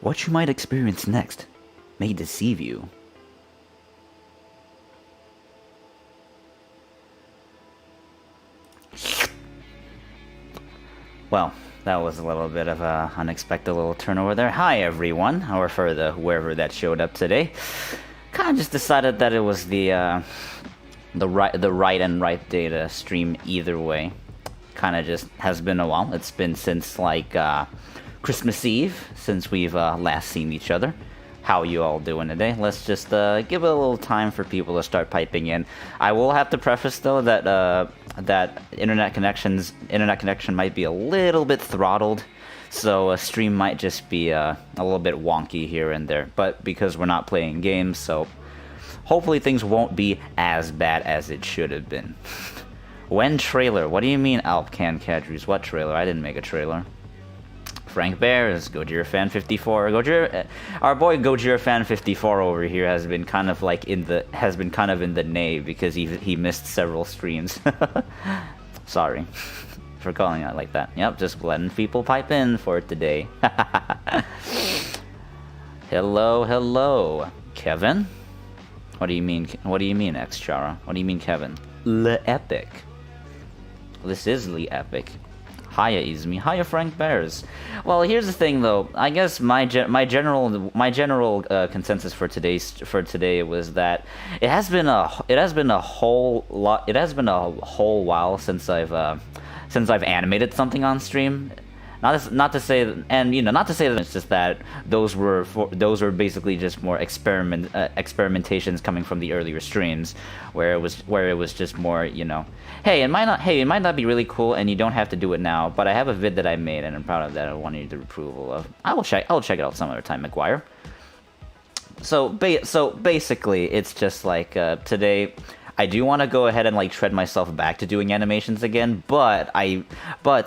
What you might experience next may deceive you. Well, that was a little bit of a unexpected little turnover there. Hi everyone, or for the whoever that showed up today. Kind of just decided that it was the right day to stream either way. Kind of just has been a while. It's been since like Christmas Eve since we've last seen each other. How you all doing today? Let's just give it a little time for people to start piping in. I will have to preface though that that internet connection might be a little bit throttled, so a stream might just be a little bit wonky here and there. But because we're not playing games, so hopefully things won't be as bad as it should have been. When trailer? What do you mean, Alpcan Cadres? What trailer? I didn't make a trailer. Frank Bears, Gojira Fan 54. Our boy Gojira Fan 54 over here has been kind of like in the nay because he missed several streams. Sorry for calling it like that. Yep, just letting people pipe in for today. Hello, Kevin. What do you mean, Xchara? What do you mean, Kevin? Le Epic. This is Le Epic. Hiya, Izumi. Hiya, Frank Bears. Well, here's the thing, though. I guess my general consensus for today was that it has been a whole while since I've animated something on stream. Not to say that it's just that those were basically just more experimentations coming from the earlier streams, where it was just more, hey, it might not be really cool and you don't have to do it now, but I have a vid that I made and I'm proud of that. I wanted the approval of. I'll check it out some other time, McGuire. So basically, it's just like today. I do want to go ahead and like tread myself back to doing animations again, but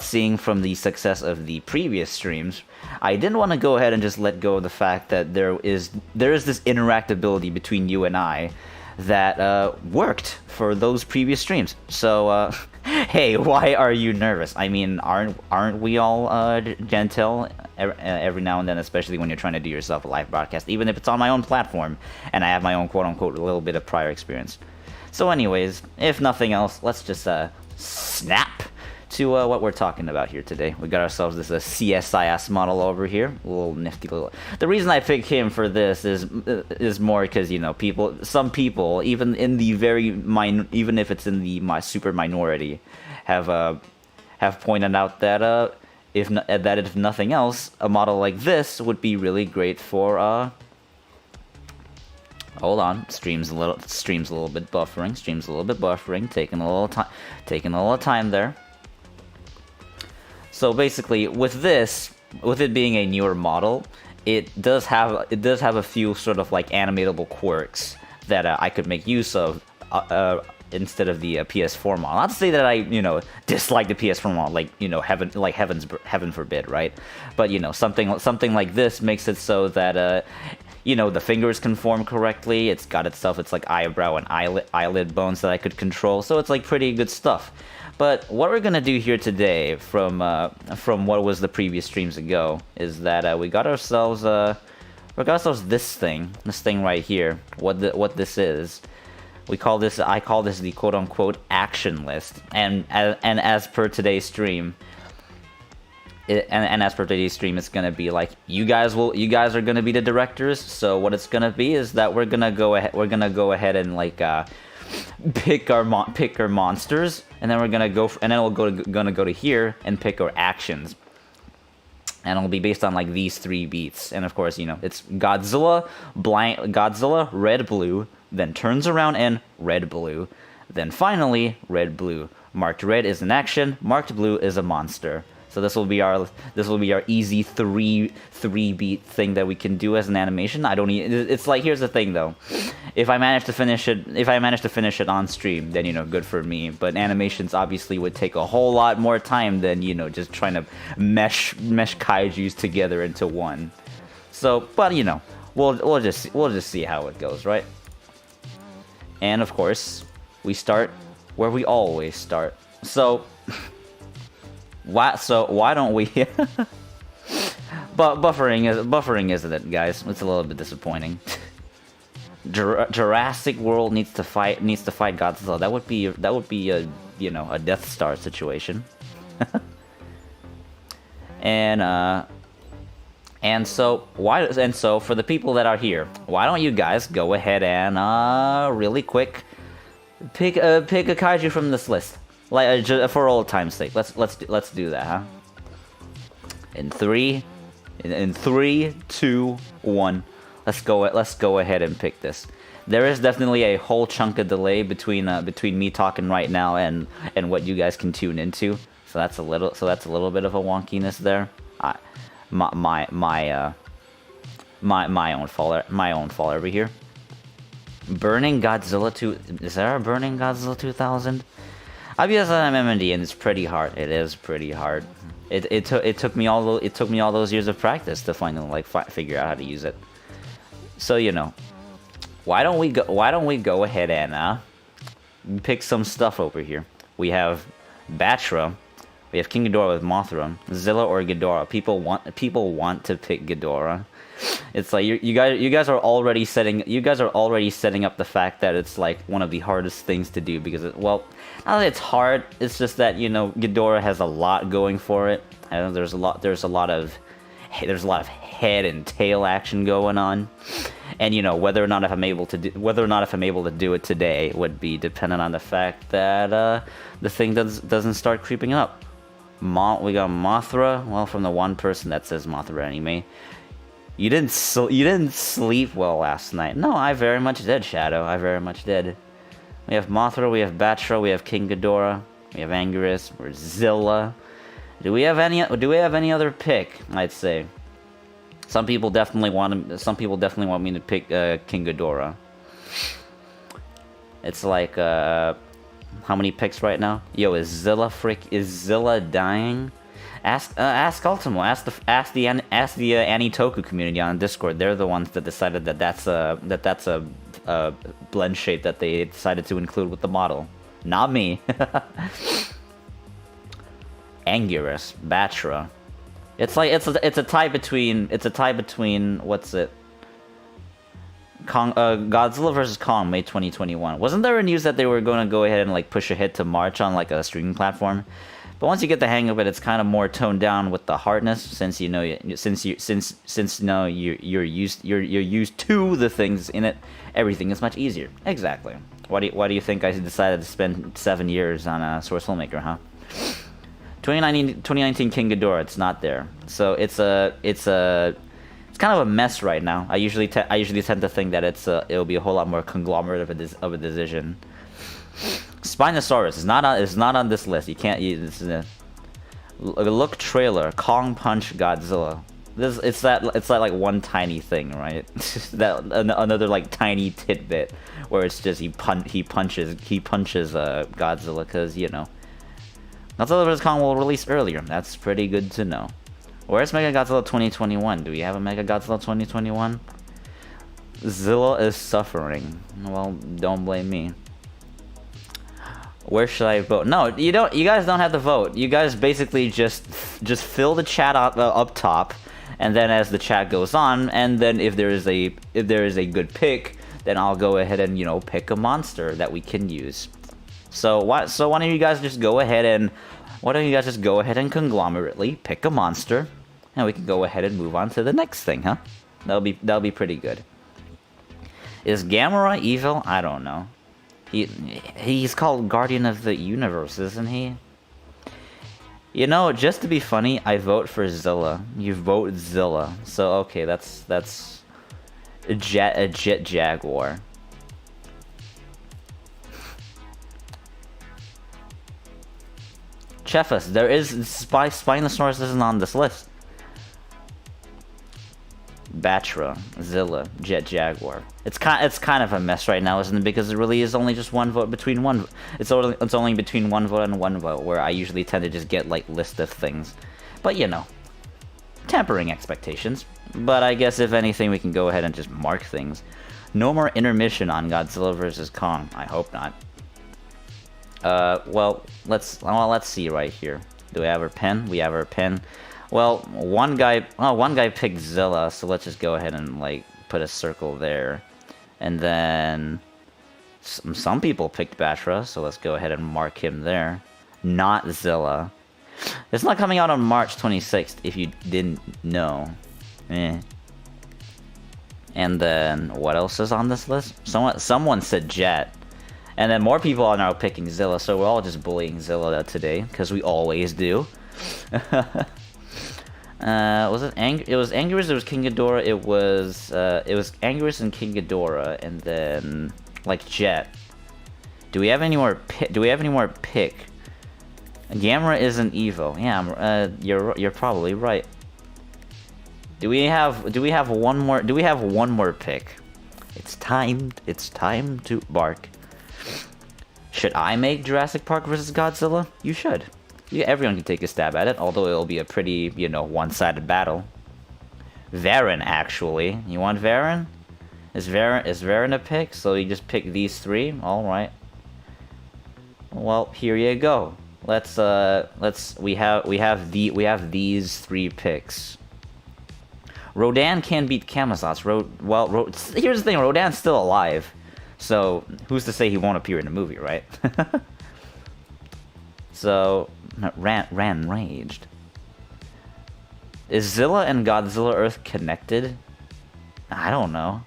seeing from the success of the previous streams, I didn't want to go ahead and just let go of the fact that there is this interactability between you and I that worked for those previous streams. So hey, why are you nervous? I mean, aren't we all gentle every now and then, especially when you're trying to do yourself a live broadcast, even if it's on my own platform and I have my own quote unquote a little bit of prior experience. So anyways, if nothing else, let's just snap to what we're talking about here today. We got ourselves this CSIS model over here, a little nifty little. The reason I picked him for this is more because some people, even in the even if it's in the super minority, have pointed out that if nothing else, a model like this would be really great for Hold on, stream's a little bit buffering, taking a little time there. So basically, with it being a newer model, it does have a few sort of like animatable quirks that I could make use of instead of the PS4 model. Not to say that I dislike the PS4 model, heaven forbid, right? But something like this makes it so that the fingers can form correctly. It's got it's like eyebrow and eyelid bones that I could control. So it's like pretty good stuff. But what we're gonna do here today, from what was the previous streams ago, is that we got ourselves this thing right here. What this is, I call this the quote unquote action list. And as per today's stream. As per today's stream, it's gonna be like you guys are gonna be the directors. So what it's gonna be is that we're gonna go ahead and like pick our monsters, and then we're gonna go to here and pick our actions, and it'll be based on like these 3 beats. And of course, it's Godzilla, red blue, then turns around and red blue, then finally red blue. Marked red is an action, marked blue is a monster. So this will be our easy three beat thing that we can do as an animation. It's like, here's the thing though, if I manage to finish it on stream, then good for me. But animations obviously would take a whole lot more time than just trying to mesh kaijus together into one. So, but we'll just see how it goes, right? And of course, we start where we always start. So why don't we? buffering, isn't it, guys? It's a little bit disappointing. Jurassic World needs to fight Godzilla. That would be a, you know, a Death Star situation. And so for the people that are here, why don't you guys go ahead and really quick pick a kaiju from this list, like for old time's sake. Let's do that, huh? In 3, 2, 1. Let's go ahead and pick this. There is definitely a whole chunk of delay between me talking right now and what you guys can tune into. So that's a little bit of a wonkiness there. My own fault over here. Burning Godzilla 2. Is there a Burning Godzilla 2000? Obviously, I'm MMD and it's pretty hard. It is pretty hard. It took me all those years of practice to finally figure out how to use it. So, you know, why don't we go ahead and pick some stuff over here. We have Batra, we have King Ghidorah with Mothra, Zilla or Ghidorah. People want to pick Ghidorah. It's like you guys are already setting up the fact that it's like one of the hardest things to do, because well, not that it's hard, it's just that, you know, Ghidorah has a lot going for it. And there's a lot of head and tail action going on, and you know, whether or not if I'm able to do it today would be dependent on the fact that the thing doesn't start creeping up. We got Mothra. Well, from the one person that says Mothra anime. You didn't sleep well last night. No, I very much did, Shadow. I very much did. We have Mothra, we have Batra, we have King Ghidorah, we have Anguirus, we're Zilla. Do we have any other pick? I'd say. Some people definitely want me to pick King Ghidorah. It's like how many picks right now? Yo, is Zilla dying? Ask Ultimo. Ask the Anitoku community on Discord. They're the ones that decided that's a blend shape that they decided to include with the model. Not me. Anguirus, Batra. It's a tie between what's it? Godzilla vs. Kong, May 2021. Wasn't there a news that they were going to go ahead and like push ahead to March on like a streaming platform? But once you get the hang of it, it's kind of more toned down with the hardness, since you're used to the things in it. Everything is much easier. Exactly. Why do you think I decided to spend 7 years on a Source Filmmaker, huh? 2019 King Ghidorah, it's not there. So it's kind of a mess right now. I usually tend to think that it'll be a whole lot more conglomerate of a decision. Spinosaurus is not on this list. You can't use this. Is a look trailer. Kong Punch Godzilla. It's that like one tiny thing, right? That another like tiny tidbit where it's just he punches Godzilla, because you know, Godzilla vs. Kong will release earlier. That's pretty good to know. Where's Mega Godzilla 2021? Do we have a Mega Godzilla 2021? Zilla is suffering. Well, don't blame me. Where should I vote? No, you don't. You guys don't have to vote. You guys basically just fill the chat up top, and then as the chat goes on, and then if there is a good pick, then I'll go ahead and, you know, pick a monster that we can use. So why don't you guys just go ahead and conglomerately pick a monster, and we can go ahead and move on to the next thing, huh? That'll be pretty good. Is Gamera evil? I don't know. He's called Guardian of the Universe, isn't he? You know, just to be funny, I vote for Zilla. You vote Zilla. So okay, that's a jet jaguar. Chefus, there is Spinosaurus isn't on this list. Batra, Zilla, Jet Jaguar. It's kind of a mess right now, isn't it? Because it really is only just one vote between one. It's only between one vote and one vote, where I usually tend to just get like list of things. But you know, tempering expectations. But I guess if anything, we can go ahead and just mark things. No more intermission on Godzilla vs. Kong. I hope not. Well, let's see right here. Do we have our pen? We have our pen. Well, one guy picked Zilla, so let's just go ahead and like put a circle there. And then some people picked Batra, so let's go ahead and mark him there. Not Zilla. It's not coming out on March 26th, if you didn't know. And then, what else is on this list? Someone said Jet. And then more people are now picking Zilla, so we're all just bullying Zilla today, because we always do. Was it It was Anguirus, it was King Ghidorah, it was Anguirus and King Ghidorah, and then, like, Jet. Do we have any more pick? Gamera isn't Evo. Yeah, you're probably right. Do we have one more pick? It's time to bark. Should I make Jurassic Park vs. Godzilla? You should. Everyone can take a stab at it, although it'll be a pretty, one-sided battle. Varen, actually. You want Varen? Is Varen a pick? So you just pick these three? Alright. Well, here you go. We have these three picks. Rodan can beat Camazotz. Here's the thing, Rodan's still alive. So, who's to say he won't appear in the movie, right? So, Ran raged. Is Zilla and Godzilla Earth connected? I don't know.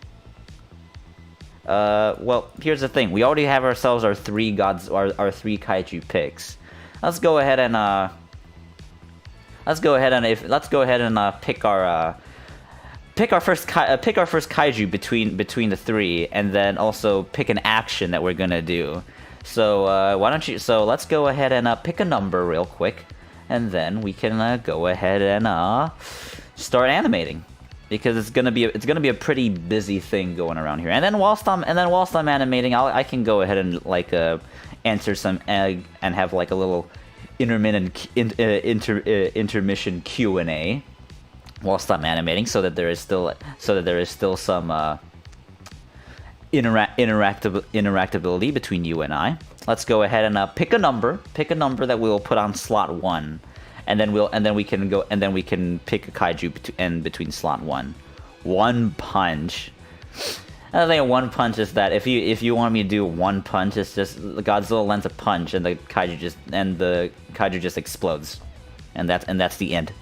Well, here's the thing. We already have ourselves our three kaiju picks. Let's go ahead and pick our first kaiju between the three, and then also pick an action that we're gonna do. So let's go ahead and pick a number real quick, and then we can go ahead and start animating, because it's gonna be a pretty busy thing going around here. And then whilst I'm animating, I can go ahead and like answer some and have like a little intermission Q&A whilst I'm animating, so that there is still some interactability between you and I. Let's go ahead and pick a number that we'll put on slot 1, and then we can pick a kaiju between slot 1. One punch. I think one punch is that if you want me to do one punch, it's just Godzilla lands a punch and the kaiju just explodes, and that's the end.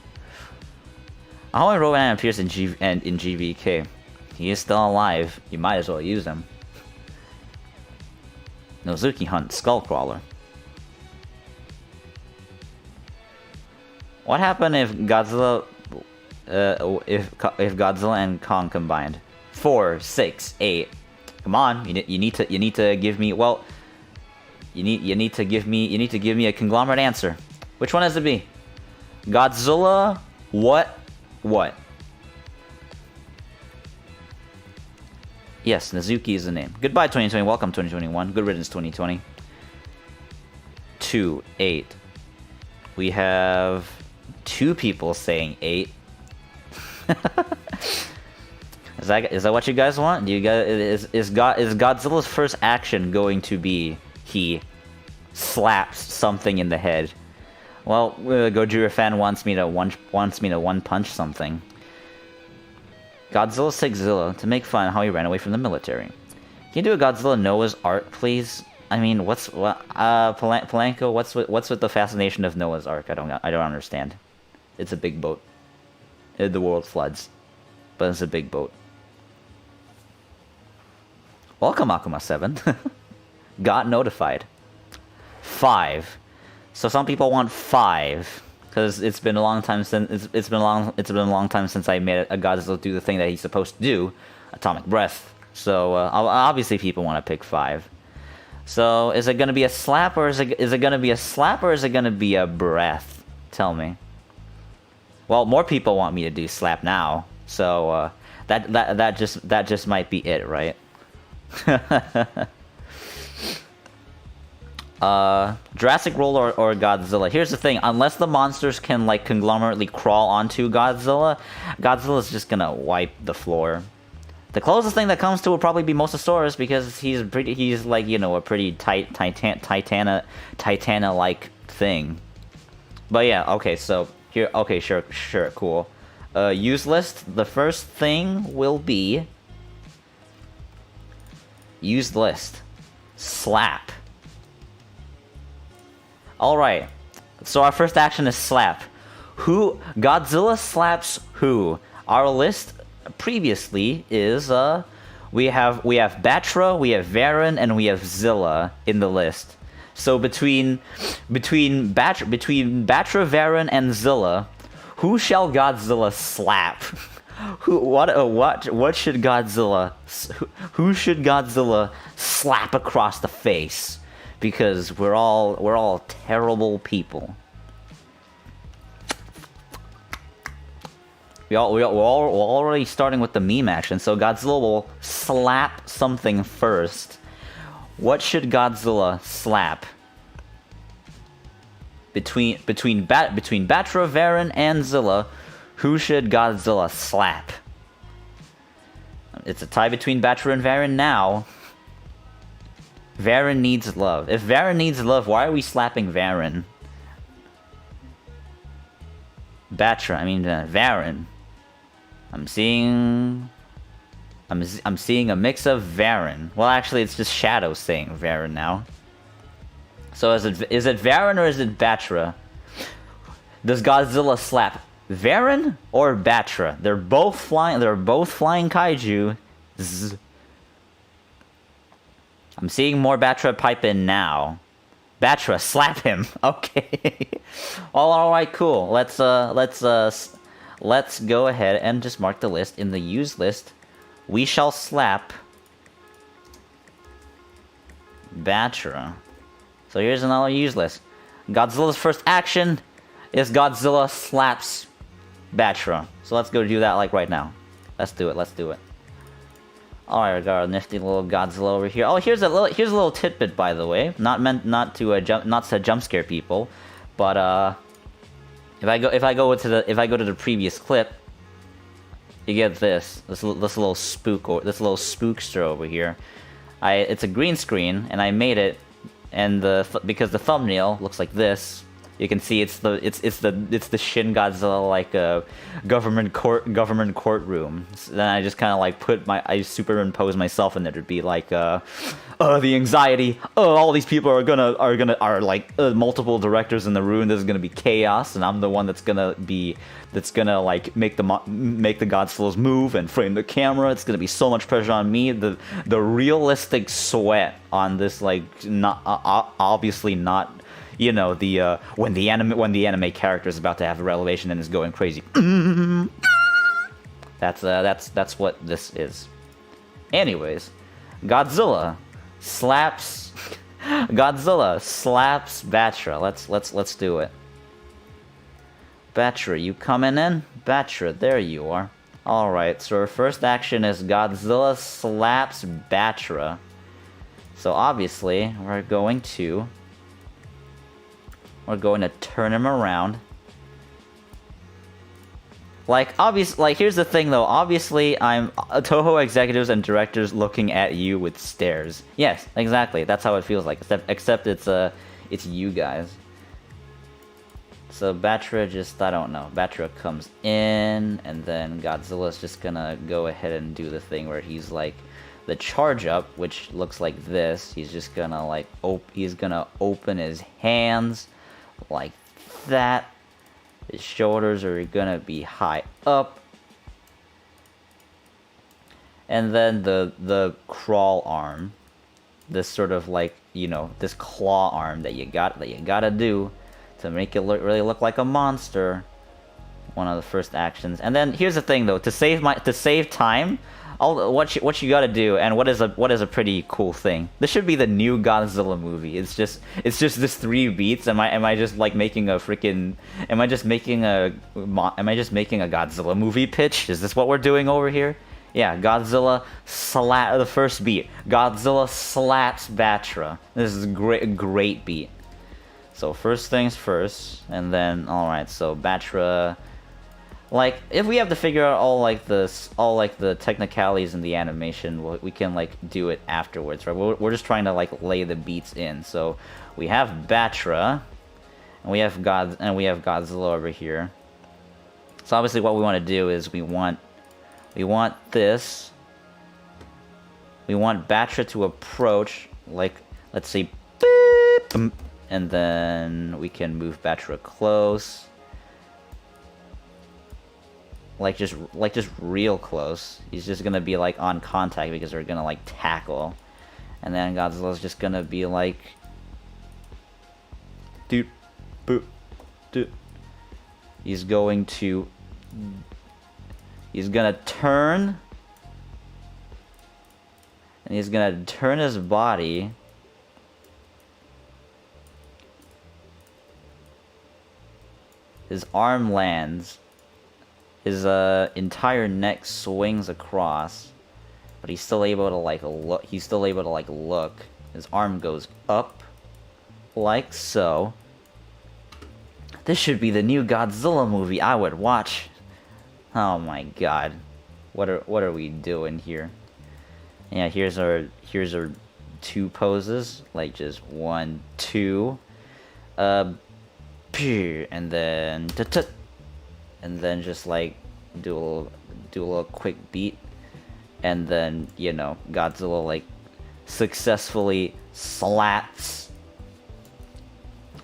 How Rowan appears in GVK. He is still alive. You might as well use him. Nozuki Hunt Skullcrawler. What happened if Godzilla and Kong combined? 4, 6, 8. Come on, you need to give me, well, you need to give me a conglomerate answer. Which one has to be? Godzilla, what? Yes, Nazuki is the name. Goodbye 2020, welcome 2021. Good riddance 2020. 2, 8. We have 2 people saying 8. Is that what you guys want? Do you guys is Godzilla's first action going to be he slaps something in the head? Well, Gojira fan wants me to one punch something. Godzilla takes Zilla to make fun of how he ran away from the military. Can you do a Godzilla Noah's Ark, please? I mean, Polanco, what's with the fascination of Noah's Ark? I don't understand. It's a big boat. The world floods, but it's a big boat. Welcome, Akuma7. Got notified. 5. So some people want 5. Because it's been a long time since it's been a long time since I made a Godzilla do the thing that he's supposed to do, atomic breath. So obviously people want to pick 5. So is it gonna be a slap, or is it gonna be a breath? Tell me. Well, more people want me to do slap now, so that just might be it, right? Jurassic World or Godzilla. Here's the thing, unless the monsters can like conglomerately crawl onto Godzilla's just gonna wipe the floor. The closest thing that comes to would probably be Mosasaurus, because he's like, a pretty Titana-like thing. But yeah, okay, so Here, okay, sure, cool. Use list, the first thing will be... Use list. Slap. Alright. So our first action is slap. Who... Godzilla slaps who? Our list previously is, we have Batra, we have Varan, and we have Zilla in the list. So between Batra, Varan, and Zilla, who shall Godzilla slap? What should Godzilla... Who should Godzilla slap across the face? Because we're all terrible people. We're already starting with the meme action, so Godzilla will slap something first. What should Godzilla slap? Between Batra, Varan, and Zilla, who should Godzilla slap? It's a tie between Batra and Varan now. Varan needs love. If Varan needs love, why are we slapping Varan? Batra, I mean Varan. I'm seeing a mix of Varan. Well, actually, it's just Shadow saying Varan now. So is it Varan or is it Batra? Does Godzilla slap Varan or Batra? They're both flying kaiju. Zzz. I'm seeing more Batra pipe in now. Batra, slap him. Okay. All right, cool. Let's go ahead and just mark the list in the use list. We shall slap Batra. So here's another use list. Godzilla's first action is Godzilla slaps Batra. So let's go do that like right now. Let's do it. Alright, we got our nifty little Godzilla over here. Oh, here's a little tidbit, by the way. Not to jump scare people, but if I go to the previous clip, you get this little spookster over here. It's a green screen, and I made it, and because the thumbnail looks like this. You can see it's the Shin Godzilla like government courtroom. So then I just kind of like I superimpose myself in there to be like the anxiety. All these people are like multiple directors in the room. There's gonna be chaos, and I'm the one that's gonna like make the Godzillas move and frame the camera. It's gonna be so much pressure on me. The realistic sweat on this, like, not obviously not. You know, when the anime character is about to have a revelation and is going crazy. That's what this is. Anyways, Godzilla slaps Batra. Let's do it. Batra, you coming in? Batra, there you are. Alright, so our first action is Godzilla slaps Batra. So obviously, we're going to turn him around. Like, here's the thing though. Obviously, I'm Toho executives and directors looking at you with stares. Yes, exactly. That's how it feels like. Except it's you guys. So Batra I don't know. Batra comes in, and then Godzilla's just gonna go ahead and do the thing where he's like the charge up, which looks like this. He's just gonna like he's gonna open his hands like that. His shoulders are gonna be high up, and then the crawl arm, this sort of like, you know, this claw arm that you gotta do to make it really look like a monster. One of the first actions. And then here's the thing though, to save time, what you gotta do, and what is a pretty cool thing. This should be the new Godzilla movie. It's just this 3 beats. Am I just like making a freaking? Am I just making a Godzilla movie pitch? Is this what we're doing over here? Yeah, Godzilla the first beat. Godzilla slaps Batra. This is a great beat. So first things first, and then alright. So Batra. Like, if we have to figure out all the technicalities in the animation, we can like do it afterwards, right? We're just trying to like lay the beats in. So we have Batra, and we have Godzilla over here. So obviously what we want to do is we want this. We want Batra to approach, like, let's say, beep, and then we can move Batra close. Like just real close. He's just gonna be like on contact because we're gonna like tackle. And then Godzilla's just gonna be like doot boop doot. He's gonna turn, and he's gonna turn his body his arm lands, his entire neck swings across, but he's still able to like look. Look. His arm goes up, like so. This should be the new Godzilla movie I would watch. Oh my god, what are we doing here? Yeah, here's our 2 poses, like just 1, 2, and then and then just like do a little quick beat, and then, you know, Godzilla like successfully slaps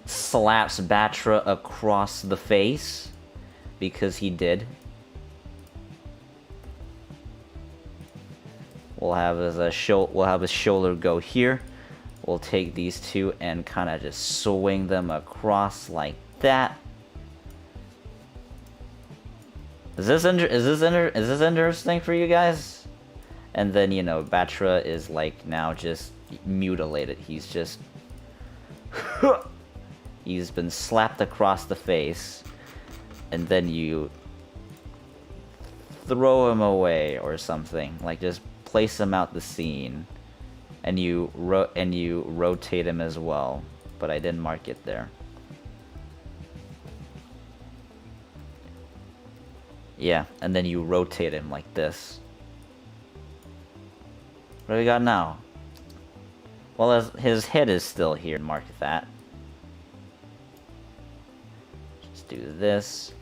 Batra across the face, because he did. We'll have his shoulder go here. We'll take these 2 and kind of just swing them across like that. Is this interesting for you guys? And then, you know, Batra is like now just mutilated. He's just he's been slapped across the face, and then you throw him away or something. Like just place him out the scene, and you rotate him as well. But I didn't mark it there. Yeah, and then you rotate him like this. What do we got now? Well, his head is still here. Mark that. Just do this.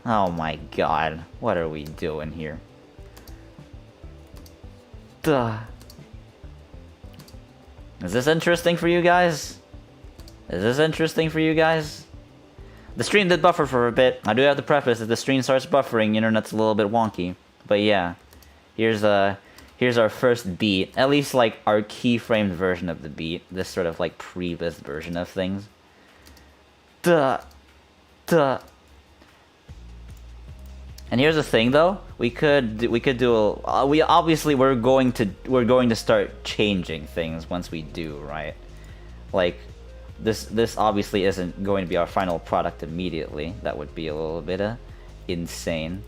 Oh my god, what are we doing here? Duh. Is this interesting for you guys? The stream did buffer for a bit. I do have to preface, if the stream starts buffering, internet's a little bit wonky. But yeah, here's our first beat. At least like our keyframed version of the beat. This sort of like pre-biz version of things. Duh. And here's the thing, though. We're going to start changing things once we do, right? Like, this obviously isn't going to be our final product immediately. That would be a little bit insane.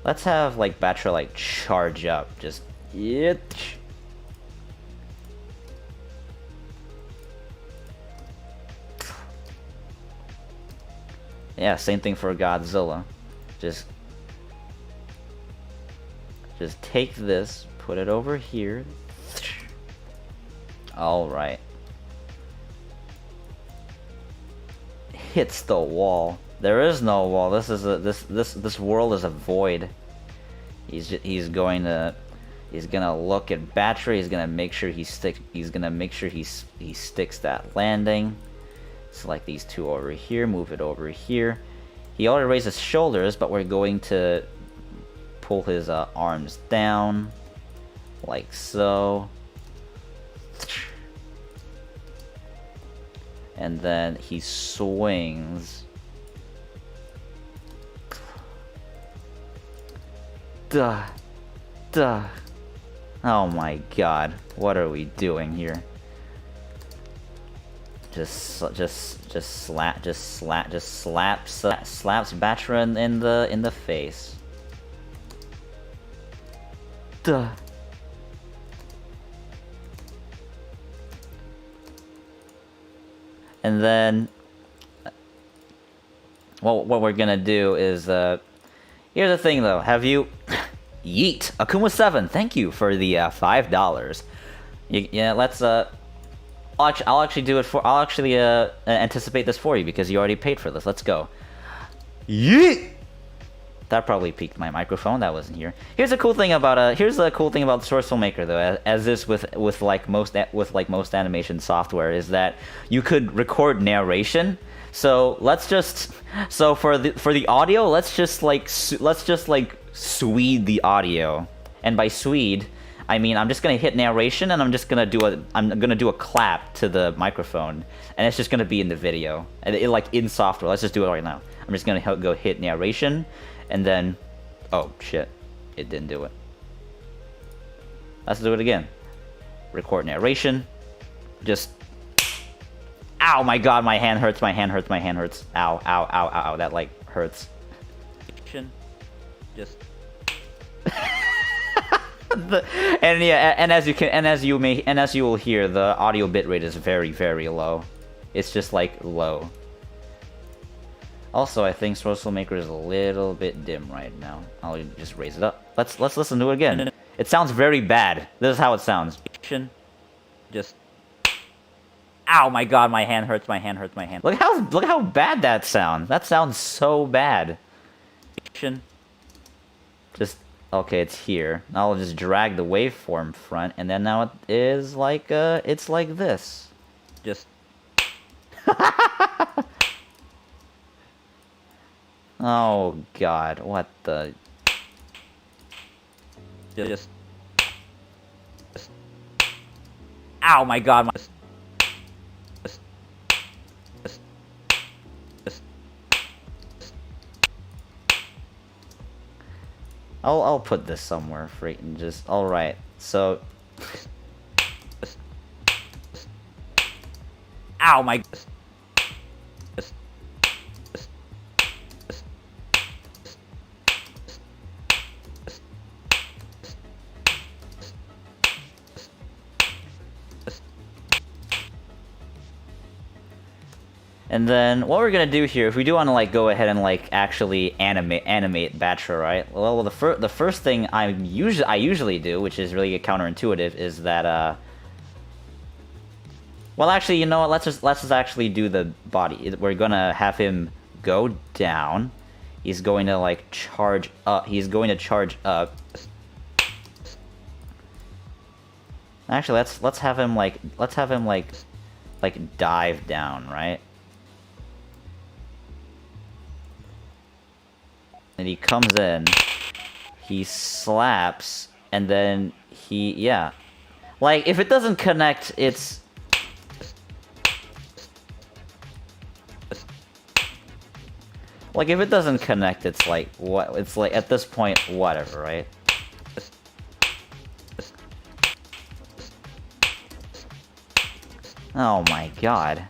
Let's have like Batra like charge up, just itch. Yeah, same thing for Godzilla. Just take this, put it over here. All right. Hits the wall. There is no wall. This world is a void. He's gonna look at Batra. He's gonna make sure he sticks that landing. Select these 2 over here. Move it over here. He already raised his shoulders, but we're going to pull his arms down, like so. And then he swings. Duh. Oh my god, what are we doing here? Just slaps Batra in the face. Duh. And then, well, what we're gonna do is, here's the thing though. Have you, Yeet Akuma7? Thank you for the $5. Yeah, let's I'll actually do it for. I'll actually anticipate this for you because you already paid for this. Let's go. Yeet. That probably peaked my microphone. That wasn't here. Here's the cool thing about Source Filmmaker though, as this with like most animation software, is that you could record narration. So for the audio, let's just like Swede the audio, and by Swede, I mean I'm just gonna hit narration and I'm gonna do a clap to the microphone, and it's just gonna be in the video, and like in software. Let's just do it right now. I'm just gonna go hit narration, and then, oh shit, it didn't do it. Let's do it again. Record narration. Just, ow my god, my hand hurts, my hand hurts, my hand hurts. Ow, ow, ow, ow, ow, that like hurts. Just. And yeah, and as you will hear, the audio bitrate is very, very low. It's just like low. Also, I think Source Filmmaker is a little bit dim right now. I'll just raise it up. Let's listen to it again. It sounds very bad. This is how it sounds. Just. Ow! My God! My hand hurts. My hand hurts. My hand. Look how bad that sounds. That sounds so bad. Just okay. It's here. Now I'll just drag the waveform front, and then now it is like it's like this. Just. Oh God, what the... Just... Ow, my God, my... I'll put this somewhere for it and just... Alright, so... Ow, my... And then what we're gonna do here, if we do want to like go ahead and like actually animate Batra, right? Well, the first thing I usually do, which is really counterintuitive, is that well, actually, you know what? Let's just actually do the body. We're gonna have him go down. He's going to like charge up. He's going to charge up. Actually, let's have him like dive down, right? And he comes in, he slaps, and then yeah. Like, if it doesn't connect, it's... Like, if it doesn't connect, it's like, what? It's like, at this point, whatever, right? Oh my God.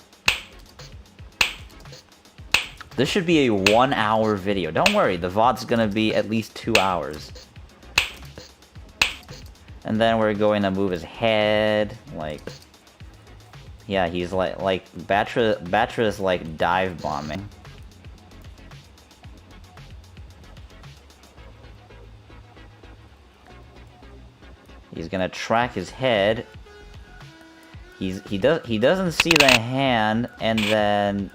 This should be a 1 hour video. Don't worry, the VOD's gonna be at least 2 hours. And then we're going to move his head, like... Yeah, he's like Batra's like dive bombing. He's gonna track his head. He doesn't see the hand, and then...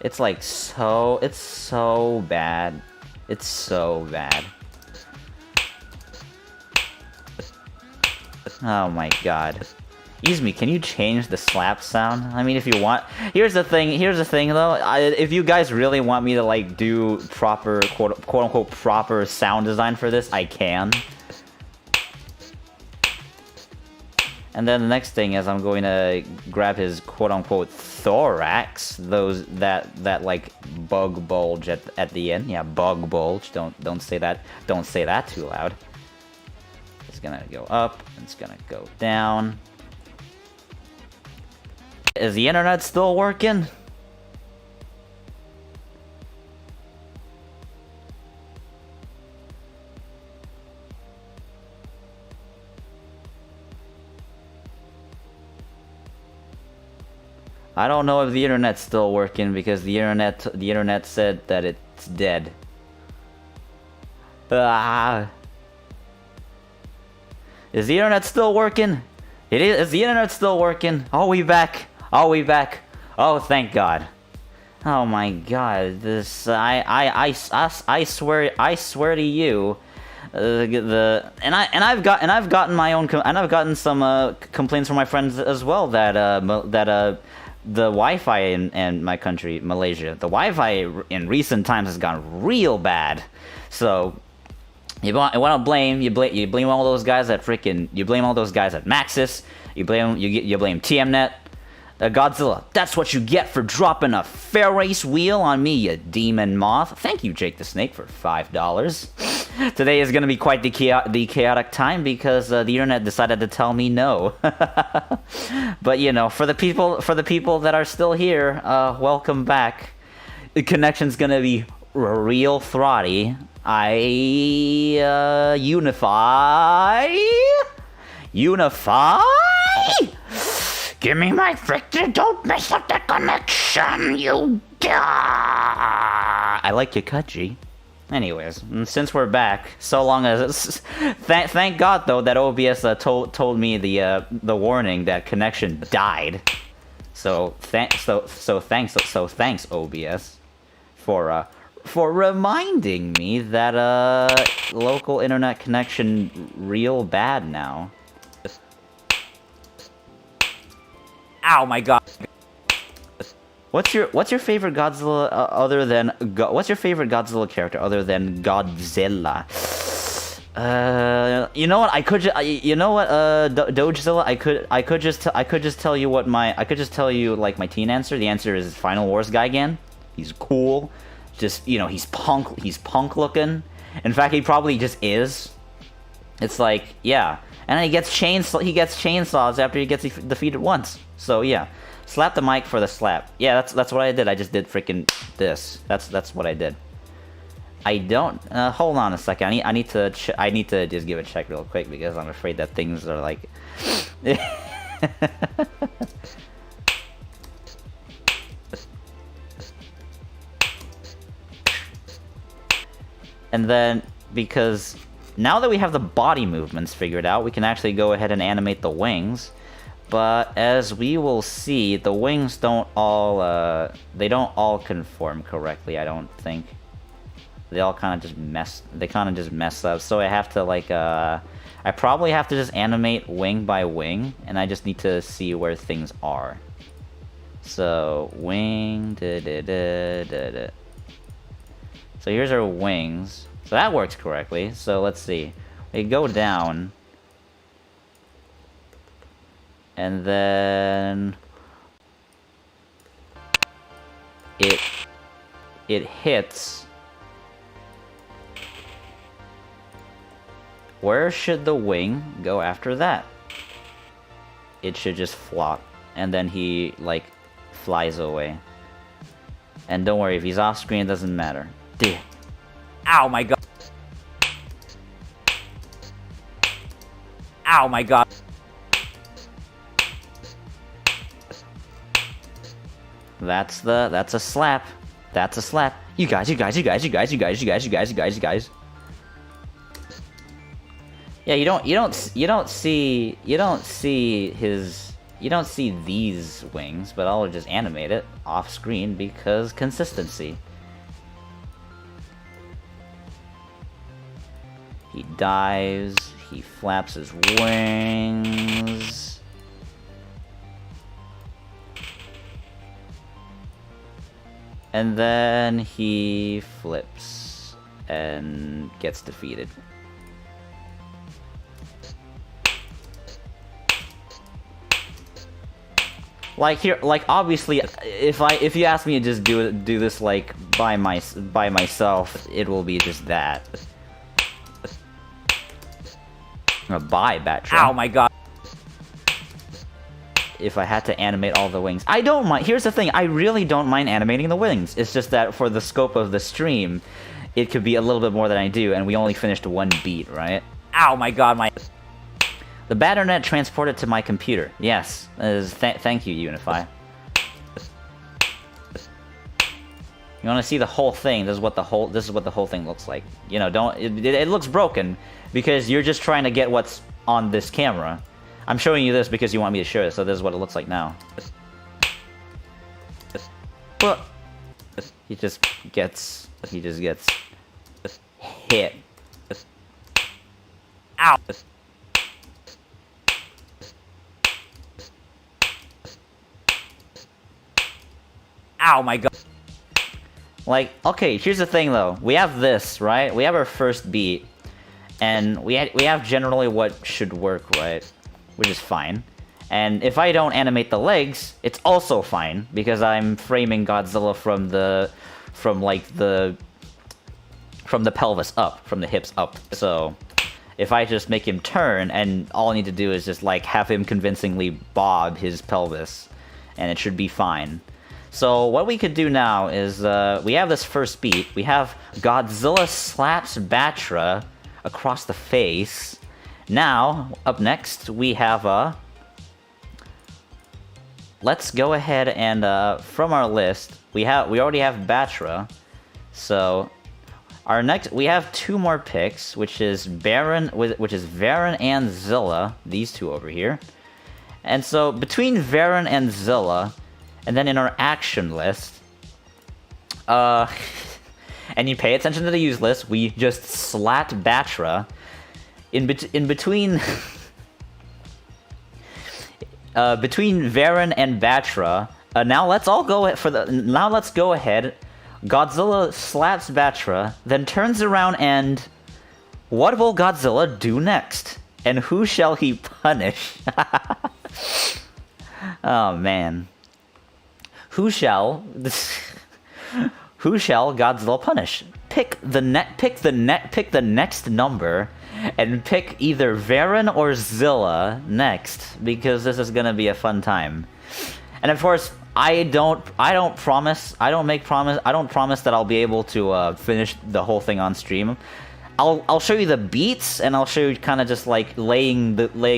It's like it's so bad. It's so bad. Oh my God. Izumi, can you change the slap sound? I mean, if you want. Here's the thing though. If you guys really want me to like do proper quote unquote proper sound design for this, I can. And then the next thing is I'm going to grab his quote-unquote thorax, that like bug bulge at the end. Yeah, bug bulge. Don't say that. Don't say that too loud. It's gonna go up. It's gonna go down. Is the internet still working? I don't know if the internet's still working because the internet said that it's dead. Ah. Is the internet still working? It is. Is the internet still working? Are we back? Are we back? Oh, thank God. Oh my God. This I swear to you. I've gotten some complaints from my friends as well that the Wi-Fi in my country, Malaysia, the Wi-Fi in recent times has gone real bad. So you want to blame all those guys at Maxis. You blame TMNet. Godzilla, that's what you get for dropping a fair race wheel on me, you demon moth. Thank you, Jake the Snake, for $5. Today is going to be quite the chaotic time because the internet decided to tell me no. But you know, for the people that are still here, welcome back. The connection's going to be real throtty. Unify. Give me my victory, don't mess up the connection, you I like your cut, G. Anyways, since we're back, so long as thank God though that OBS told me the warning that connection died. So thanks OBS for reminding me that local internet connection real bad now. Ow, my God. What's your favorite Godzilla what's your favorite Godzilla character other than Godzilla? You know what? Dogezilla. I could just tell you like my teen answer. The answer is Final Wars Gigan. He's cool. Just, you know, he's punk looking. In fact, he probably just is. It's like, yeah. And then he gets chainsaws after he gets defeated once. So yeah, slap the mic for the slap. Yeah, that's what I did. I just did freaking this. That's what I did. I don't. Hold on a second. I need to just give a check real quick because I'm afraid that things are like. And then because now that we have the body movements figured out, we can actually go ahead and animate the wings. But as we will see, the wings don't all conform correctly, I don't think. They all kind of just mess up. So I have to like I probably have to just animate wing by wing, and I just need to see where things are. So wing So here's our wings. So that works correctly. So let's see. We go down. And then it hits. Where should the wing go after that? It should just flop, and then he like flies away. And don't worry, if he's off screen, it doesn't matter. Dude. Ow my God. Ow my God. That's a slap. That's a slap. You guys. Yeah, you don't see these wings, but I'll just animate it off screen because consistency. He dives, he flaps his wings. And then he flips and gets defeated. Like here, like obviously, if you ask me to just do this like by myself, it will be just that. Bye, Batra. Ow my God. If I had to animate all the wings. I don't mind. Here's the thing. I really don't mind animating the wings. It's just that for the scope of the stream, it could be a little bit more than I do, and we only finished one beat, right? Ow, my God, my... The bad internet transported to my computer. Yes. Thank you, Unify. You want to see the whole thing. This is what the whole thing looks like. You know, don't it looks broken because you're just trying to get what's on this camera. I'm showing you this because you want me to show it, so this is what it looks like now. He just gets hit. Ow! Ow, my god. Like, okay, here's the thing though. We have this, right? We have our first beat. And we have generally what should work, right? Which is fine. And if I don't animate the legs, it's also fine because I'm framing Godzilla from the pelvis up, from the hips up. So if I just make him turn, and all I need to do is just like have him convincingly bob his pelvis, and it should be fine. So what we could do now is we have this first beat. We have Godzilla slaps Batra across the face. Now, up next, we have let's go ahead and from our list, we already have Batra. So our next, we have two more picks, which is Varan and Zilla, these two over here. And so between Varan and Zilla, and then in our action list, and you pay attention to the use list, we just slat Batra in between between Varan and Batra. Now let's go ahead. Godzilla slaps Batra, then turns around, and what will Godzilla do next? And who shall he punish? Oh man. Who shall Godzilla punish? Pick the next number, and pick either Varan or Zilla next, because this is gonna be a fun time. And of course, I don't promise that I'll be able to finish the whole thing on stream. I'll show you the beats, and I'll show you kind of just like laying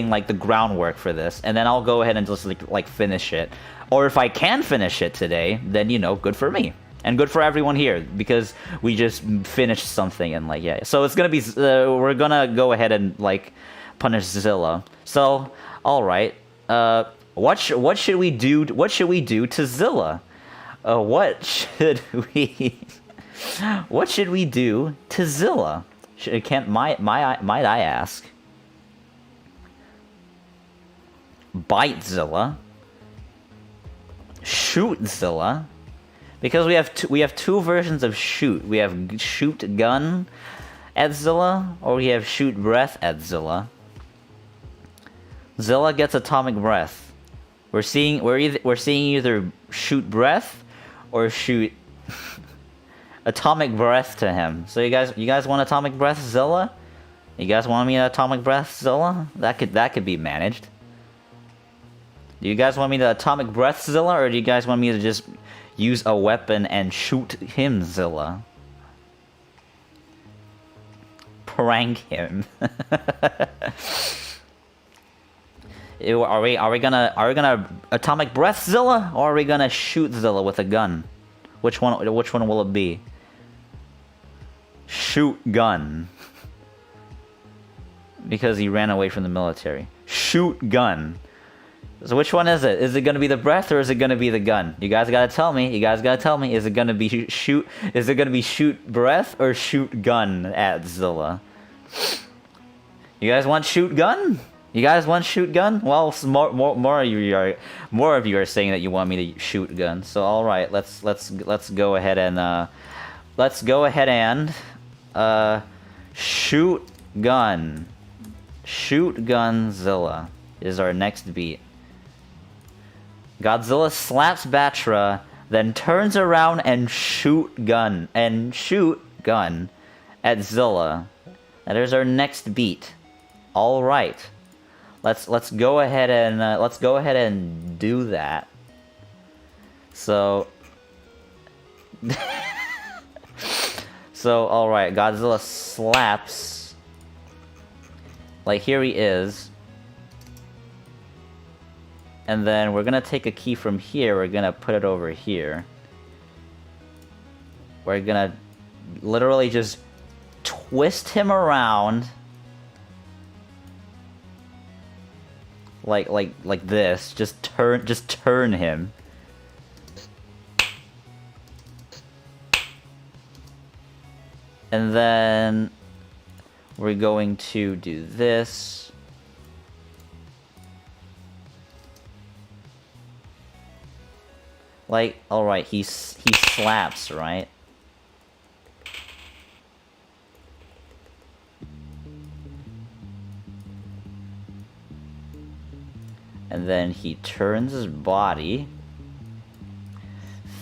like the groundwork for this, and then I'll go ahead and just like finish it. Or if I can finish it today, then you know, good for me. And good for everyone here, because we just finished something, and like, yeah. So it's gonna be, we're gonna go ahead and like punish Zilla. So, alright. What should we do to Zilla? What should we do to Zilla? Might I ask? Bite Zilla? Shoot Zilla? Because we have two versions of shoot. We have shoot gun at Zilla, or we have shoot breath at Zilla. Zilla gets atomic breath. We're seeing either shoot breath or shoot atomic breath to him. So you guys want atomic breath, Zilla? You guys want me to atomic breath, Zilla? That could be managed. Do you guys want me to atomic breath Zilla, or do you guys want me to just use a weapon and shoot him, Zilla? Prank him. Are we gonna atomic breath Zilla, or are we gonna shoot Zilla with a gun? Which one will it be? Shoot gun. Because he ran away from the military. Shoot gun. So which one is it? Is it gonna be the breath, or is it gonna be the gun? You guys gotta tell me. Is it gonna be shoot? Is it gonna be shoot breath or shoot gun at Zilla? You guys want shoot gun? You guys want shoot gun? Well, more of you are saying that you want me to shoot gun. So all right, let's go ahead and shoot gun. Shoot gun Zilla is our next beat. Godzilla slaps Batra, then turns around and shoot gun at Zilla. That is our next beat. All right, let's go ahead and do that. So, all right, Godzilla slaps. Like, here he is. And then we're gonna take a key from here, we're gonna put it over here. We're gonna literally just twist him around. Like this. Just turn him. And then we're going to do this. Like, alright, he slaps, right? And then he turns his body,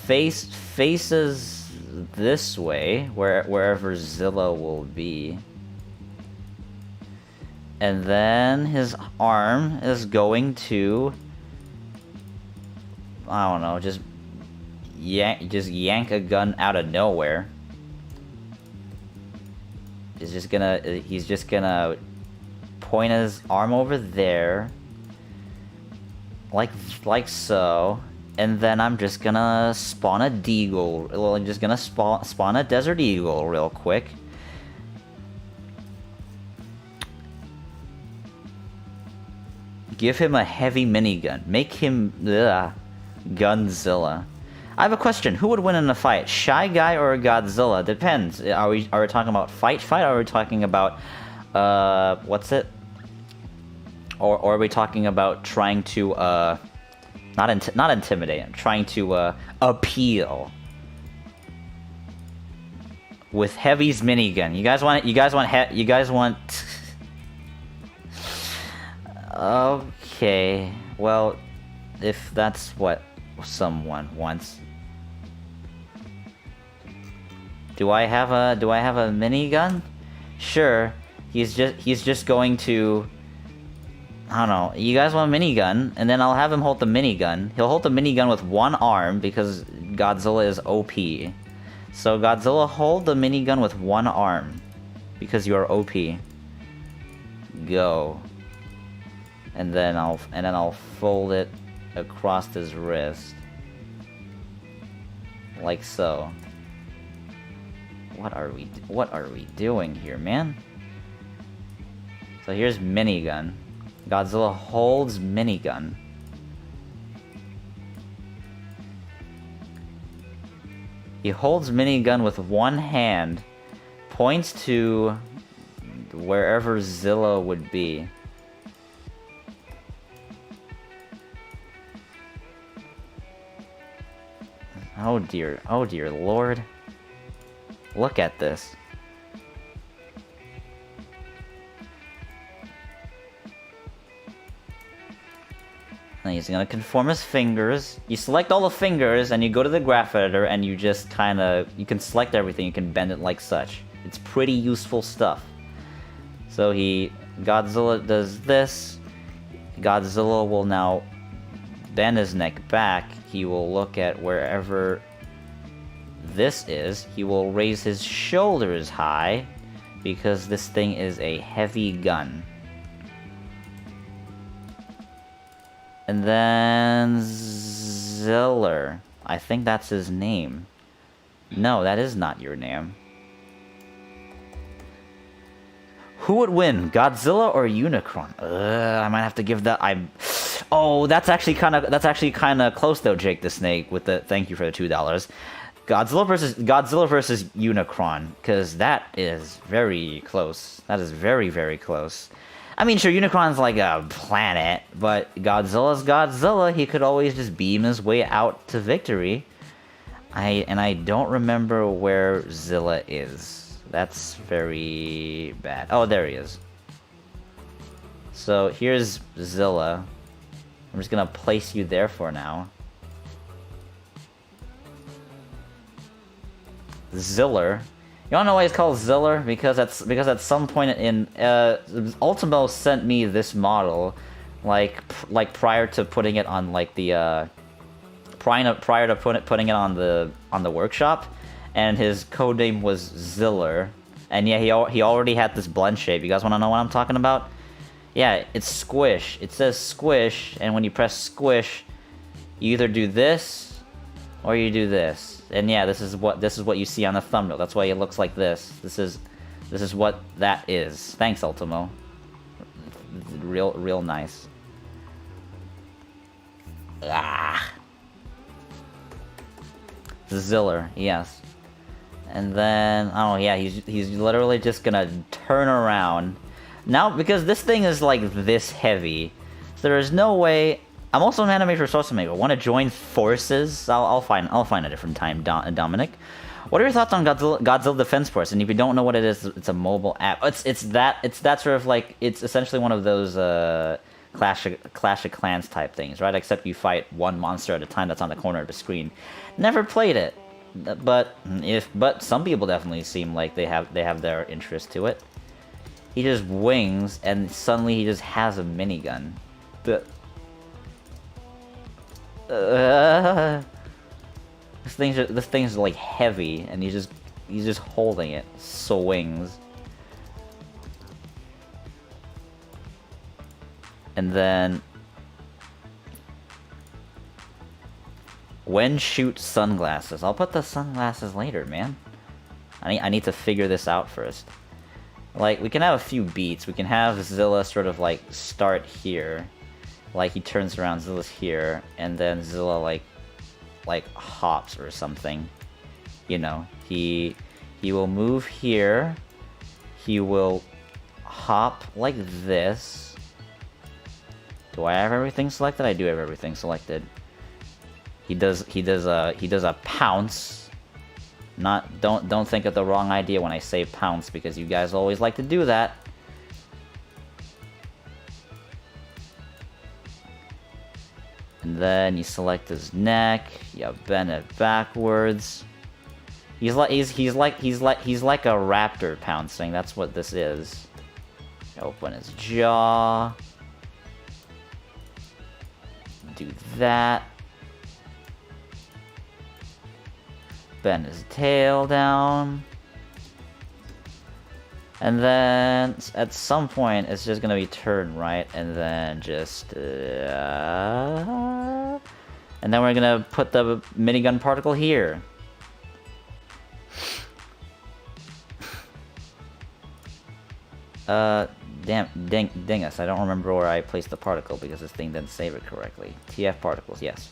faces this way, wherever Zilla will be. And then his arm is going to, I don't know, just yank a gun out of nowhere. He's just gonna point his arm over there. Like so, and then I'm just gonna spawn a deagle. Well, I'm just gonna spawn a desert eagle real quick. Give him a heavy minigun. Make him Godzilla. I have a question. Who would win in a fight? Shy Guy or Godzilla? Depends. Are we talking about fight? Or are we talking about what's it? Or are we talking about trying to, not intimidate, trying to, appeal? With Heavy's minigun. You guys want... Okay, well, if that's what someone wants. Do I have a minigun? Sure. He's just going to... I don't know. You guys want a minigun, and then I'll have him hold the minigun. He'll hold the minigun with one arm because Godzilla is OP. So Godzilla, hold the minigun with one arm because you are OP. Go. And then I'll fold it across his wrist, like so. What are we doing here, man? So here's minigun. Godzilla holds minigun. He holds minigun with one hand, points to wherever Zilla would be. Oh dear Lord. Look at this. And he's gonna conform his fingers. You select all the fingers and you go to the graph editor and you just you can select everything, you can bend it like such. It's pretty useful stuff. So Godzilla does this. Godzilla will now bend his neck back. He will look at wherever this is. He will raise his shoulders high because this thing is a heavy gun. And then Ziller. I think that's his name. No, that is not your name. Who would win, Godzilla or Unicron? I might have to give that. Oh, that's actually kind of close though, Jake the Snake. With the thank you for the $2. Godzilla versus Unicron, because that is very close. That is very, very close. I mean, sure, Unicron's like a planet, but Godzilla's Godzilla. He could always just beam his way out to victory. I don't remember where Zilla is. That's very bad. Oh, there he is. So here's Zilla. I'm just gonna place you there for now. Ziller. You wanna know why he's called Ziller? Because at some point in Ultimo sent me this model, like prior to putting it on like the prior to putting it on the workshop, and his code name was Ziller, and yeah, he already had this blend shape. You guys wanna know what I'm talking about? Yeah, it's squish. It says squish, and when you press squish, you either do this or you do this. And yeah, this is what you see on the thumbnail. That's why it looks like this. This is what that is. Thanks, Ultimo. Real nice. Ah. Ziller, yes. And then, oh yeah, he's literally just gonna turn around. Now, because this thing is like this heavy, so there is no way. I'm also an animator source maker. Want to join forces? I'll find a different time, Dominic. What are your thoughts on Godzilla Defense Force? And if you don't know what it is, it's a mobile app. It's that sort of like, it's essentially one of those Clash of Clans type things, right? Except you fight one monster at a time that's on the corner of the screen. Never played it, but some people definitely seem like they have their interest to it. He just wings, and suddenly he just has a minigun. This thing's like heavy, and he's just holding it. Swings. And then when shoot sunglasses. I'll put the sunglasses later, man. I need to figure this out first. Like, we can have a few beats. We can have Zilla sort of like start here. Like he turns around, Zilla's here, and then Zilla like hops or something. You know, he will move here. He will hop like this. Do I have everything selected? I do have everything selected. He does a pounce. Don't think of the wrong idea when I say pounce, because you guys always like to do that. And then you select his neck, you bend it backwards. He's like a raptor pouncing. That's what this is. Open his jaw. Do that. Bend his tail down. And then at some point it's just gonna be turn right, and then just and then we're gonna put the minigun particle here. Dang us, I don't remember where I placed the particle because this thing didn't save it correctly. TF particles, yes.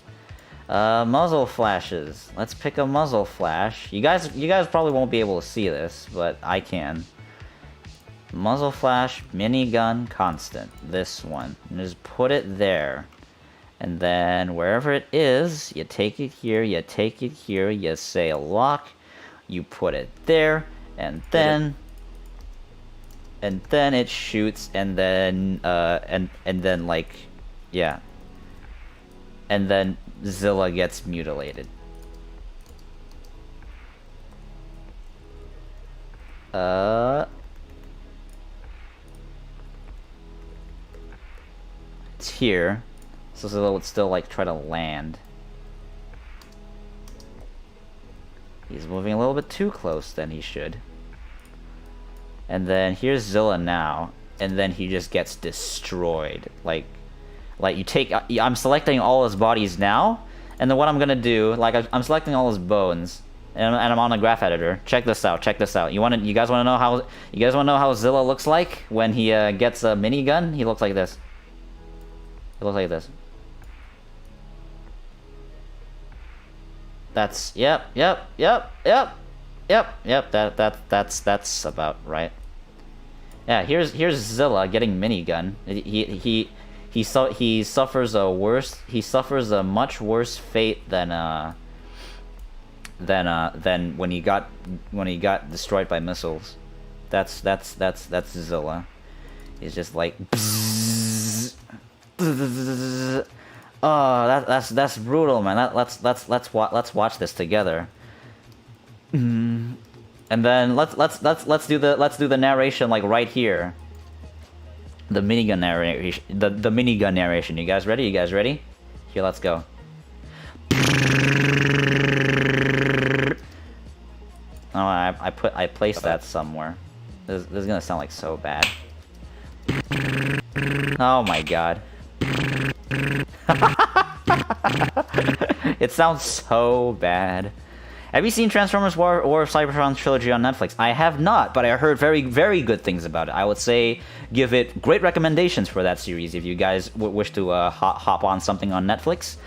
Muzzle Flashes. Let's pick a Muzzle Flash. You guys probably won't be able to see this, but I can. Muzzle Flash, minigun, constant. This one. And just put it there. And then wherever it is, you take it here, you take it here, you say lock, you put it there, and then it shoots, and then and then like, yeah, and then Zilla gets mutilated. It's here, so Zilla would still like try to land. He's moving a little bit too close than he should. And then here's Zilla now, and then he just gets destroyed. Like you take, I'm selecting all his bodies now, and then what I'm gonna do, like I'm selecting all his bones, and I'm on the graph editor. Check this out. Check this out. You guys want to know how Zilla looks like when he gets a minigun? He looks like this. He looks like this. That's yep. That's about right. Yeah, here's Zilla getting minigun. He suffers a much worse fate than when he got destroyed by missiles. That's Zilla. He's just like oh, that's brutal, man. Let's watch this together. And then let's do the narration like right here. The minigun narration. The minigun narration. You guys ready? Here, let's go. Oh, I placed that somewhere. This is gonna sound like so bad. Oh my god. It sounds so bad. Have you seen Transformers War of Cybertron trilogy on Netflix? I have not, but I heard very, very good things about it. I would say give it great recommendations for that series if you guys wish to hop on something on Netflix.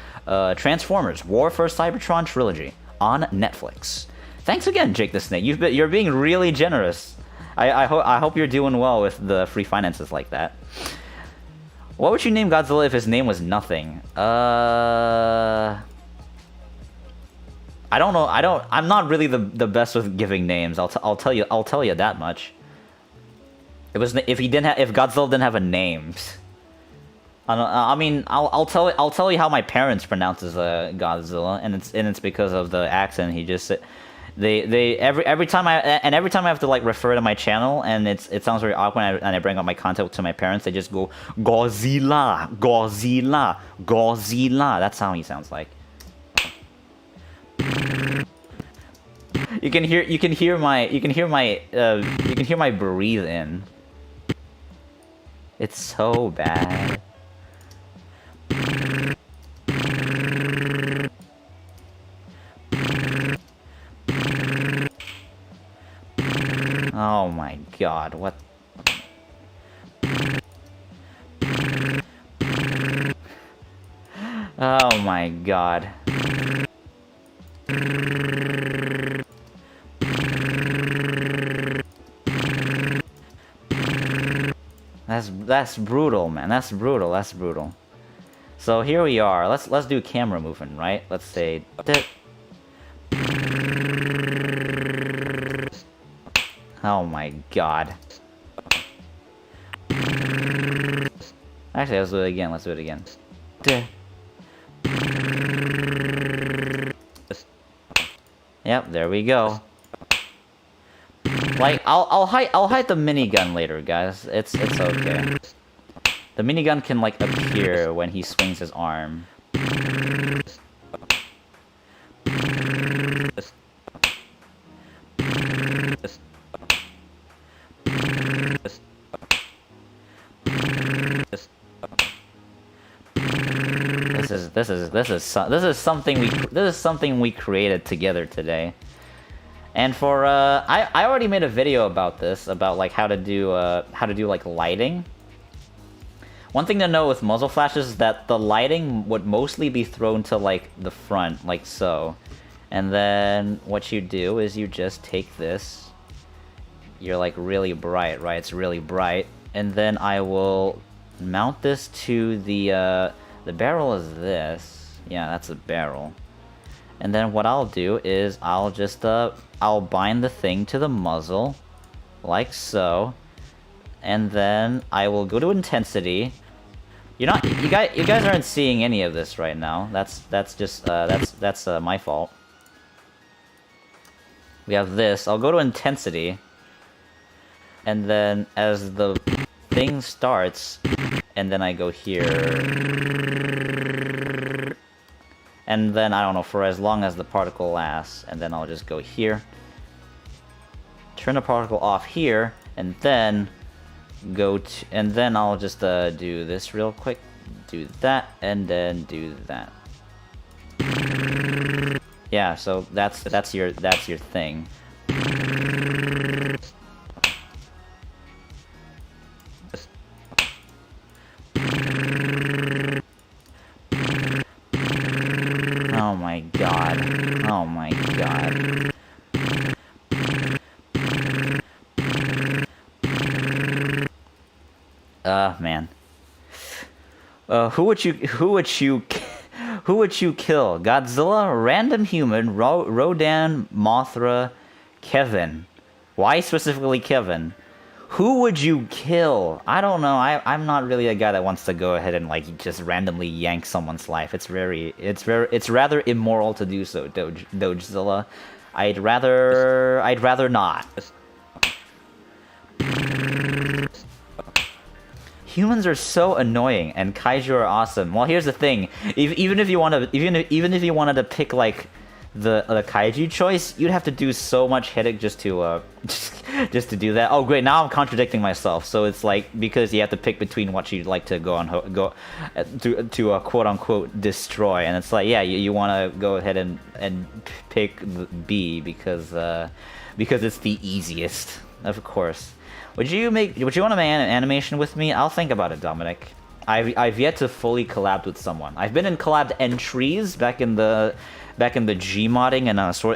Transformers War for Cybertron trilogy on Netflix. Thanks again, Jake the Snake. You're being really generous. I hope you're doing well with the free finances like that. What would you name Godzilla if his name was nothing? I don't know. I'm not really the best with giving names. I'll tell you that much. If Godzilla didn't have a name. I mean, I'll tell you how my parents pronounces Godzilla, and it's because of the accent. He just every time I have to like refer to my channel, and it sounds very awkward, and I bring up my content to my parents. They just go Godzilla, Godzilla, Godzilla. That's how he sounds like. You can hear my breathe in. It's so bad. Oh my god, what? Oh my god. That's brutal, man. That's brutal. So here we are. Let's do camera movement, right? Let's say oh my god. Actually, let's do it again. Yep, there we go. Like, I'll hide the minigun later, guys. It's okay. The minigun can like appear when he swings his arm. This is something we created together today. And for I already made a video about this, about like how to do like lighting. One thing to know with muzzle flashes is that the lighting would mostly be thrown to like the front, like so. And then what you do is you just take this. You're like really bright, right? It's really bright. And then I will mount this to the barrel is this. Yeah, that's a barrel. And then what I'll do is I'll just I'll bind the thing to the muzzle, like so, and then I will go to intensity. You guys aren't seeing any of this right now. That's just that's my fault. We have this. I'll go to intensity, and then as the thing starts, and then I go here. And then, I don't know, for as long as the particle lasts. And then I'll just go here. Turn the particle off here. And then and then I'll just do this real quick. Do that. And then do that. Yeah, so that's your thing. Oh my god. Oh my god. Man. Who would you kill? Godzilla, random human, Rodan, Mothra, Kevin. Why specifically Kevin? Who would you kill? I don't know. I'm not really a guy that wants to go ahead and like just randomly yank someone's life. It's rather immoral to do so, Dogezilla. I'd rather not. Humans are so annoying, and kaiju are awesome. Well, here's the thing: even if you wanted to pick like the kaiju choice, you'd have to do so much headache just to just to do that. Oh great, now I'm contradicting myself. So it's like, because you have to pick between what you'd like to to quote unquote destroy, and it's like, yeah, you want to go ahead and pick B because it's the easiest, of course. Would you want to make an animation with me? I'll think about it, Dominic. I've yet to fully collab with someone. I've been in collab entries back in the Gmodding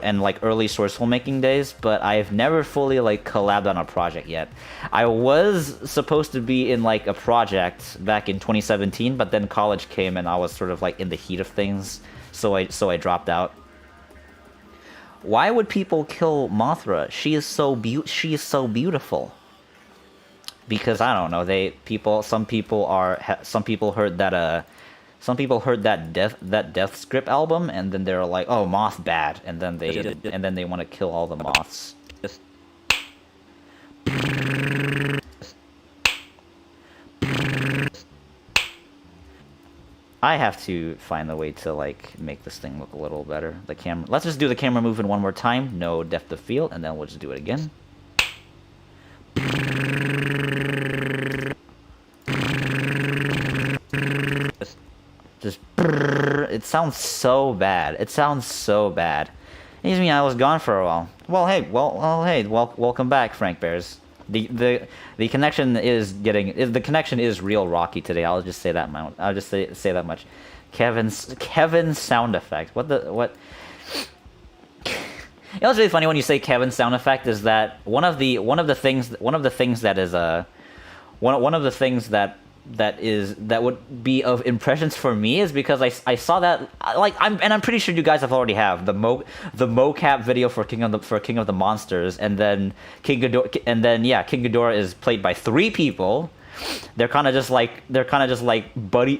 and like early sourceful making days, but I've never fully like collabed on a project yet. I was supposed to be in like a project back in 2017, but then college came and I was sort of like in the heat of things, so I dropped out. Why would people kill Mothra? She is so beautiful. Because I don't know, some people heard that Death Script album, and then they're like, oh, Moth bad, and then they want to kill all the moths. I have to find a way to like make this thing look a little better. The camera. Let's just do the camera movement one more time. No depth of field, and then we'll just do it again. Just it sounds so bad. It sounds so bad. Excuse me, I was gone for a while. Well, hey, welcome back, Frank Bears. The connection is real rocky today. I'll just say that much. I'll just say that much. Kevin's sound effect. What? You know what's really funny when you say Kevin's sound effect is that one of the things that would be of impressions for me is because I saw that, like, I'm pretty sure you guys have already have the mocap video for King of the Monsters, and then King Ghidorah is played by 3 people. They're kind of just like buddy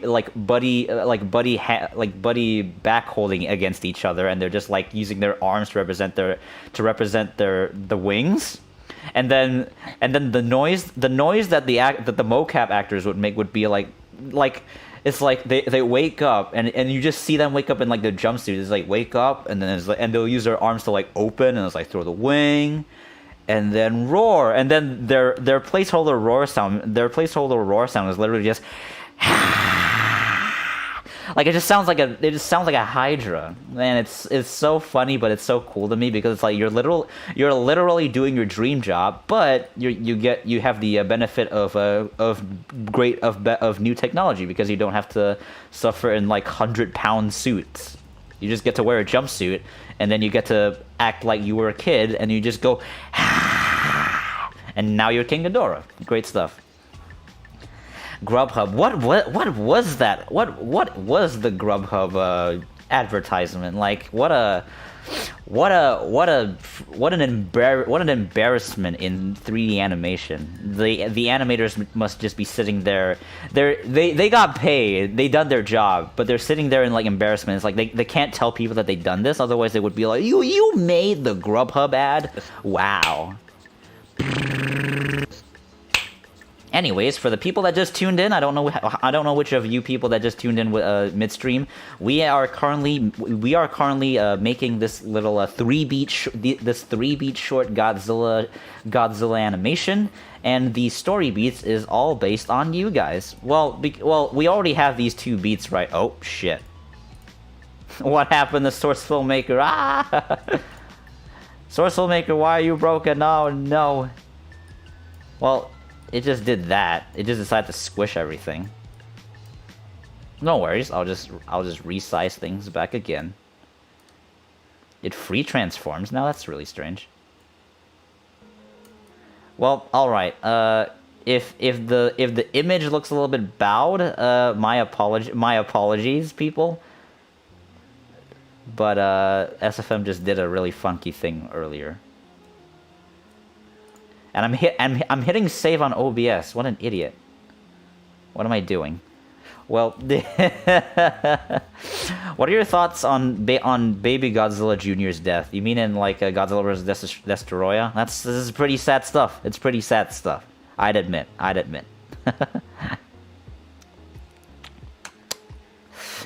back holding against each other, and they're just like using their arms to represent the wings. And then the noise that the mocap actors would make would be like it's like they wake up and you just see them wake up in like their jumpsuits. It's like wake up, and then and they'll use their arms to like open, and it's like throw the wing, and then roar, and then their placeholder roar sound is literally just like it just sounds like a Hydra, and it's so funny, but it's so cool to me because it's like you're literally doing your dream job, but you have the benefit of new technology because you don't have to suffer in like 100-pound suits. You just get to wear a jumpsuit, and then you get to act like you were a kid, and you just go, and now you're King Ghidorah. Great stuff. Grubhub. What was that? What was the Grubhub advertisement? Like what an embarrassment in 3D animation. The animators must just be sitting there. They got paid. They done their job, but they're sitting there in like embarrassment. It's like they can't tell people that they've done this, otherwise they would be like, you made the Grubhub ad? Wow. Anyways, for the people that just tuned in, I don't know which of you people that just tuned in midstream. We are currently making this little 3-beat short Godzilla animation, and the story beats is all based on you guys. Well, we already have these 2 beats, right? Oh shit! What happened to Source Filmmaker? Ah! Source Filmmaker, why are you broken? Oh no. Well, it just did that. It just decided to squish everything. No worries. I'll just resize things back again. It free transforms now. That's really strange. Well, all right. If the image looks a little bit bowed, my apologies, people. But SFM just did a really funky thing earlier. And I'm hitting save on OBS. What an idiot. What am I doing? Well, what are your thoughts on Baby Godzilla Jr.'s death? You mean in like Godzilla vs. Destoroyah? This is pretty sad stuff. It's pretty sad stuff. I'd admit.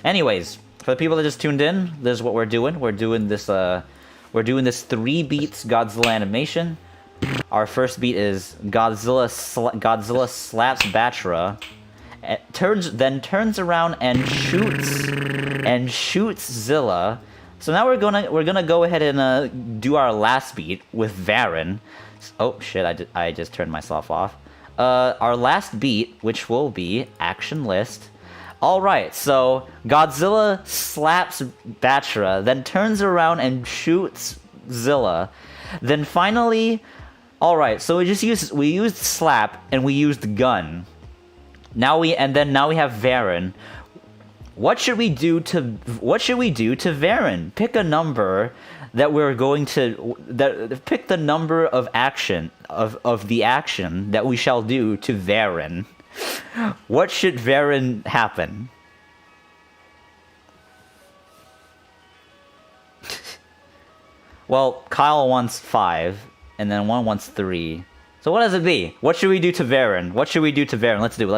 Anyways, for the people that just tuned in, this is what we're doing. We're doing this 3 beats Godzilla animation. Our first beat is Godzilla slaps Batra, then turns around and shoots Zilla. So now we're gonna go ahead and do our last beat with Varen. Oh shit! I just turned myself off. Our last beat, which will be action list. All right, so Godzilla slaps Batra, then turns around and shoots Zilla. Then finally, all right. So we used slap and we used gun. Now we have Varen. What should we do to Varen? Pick a number that we're going to pick the number of action of the action that we shall do to Varen. What should Varen happen? Well, Kyle wants 5, and then one wants 3. So what does it be? What should we do to Varen? What should we do to Varen? Let's do it.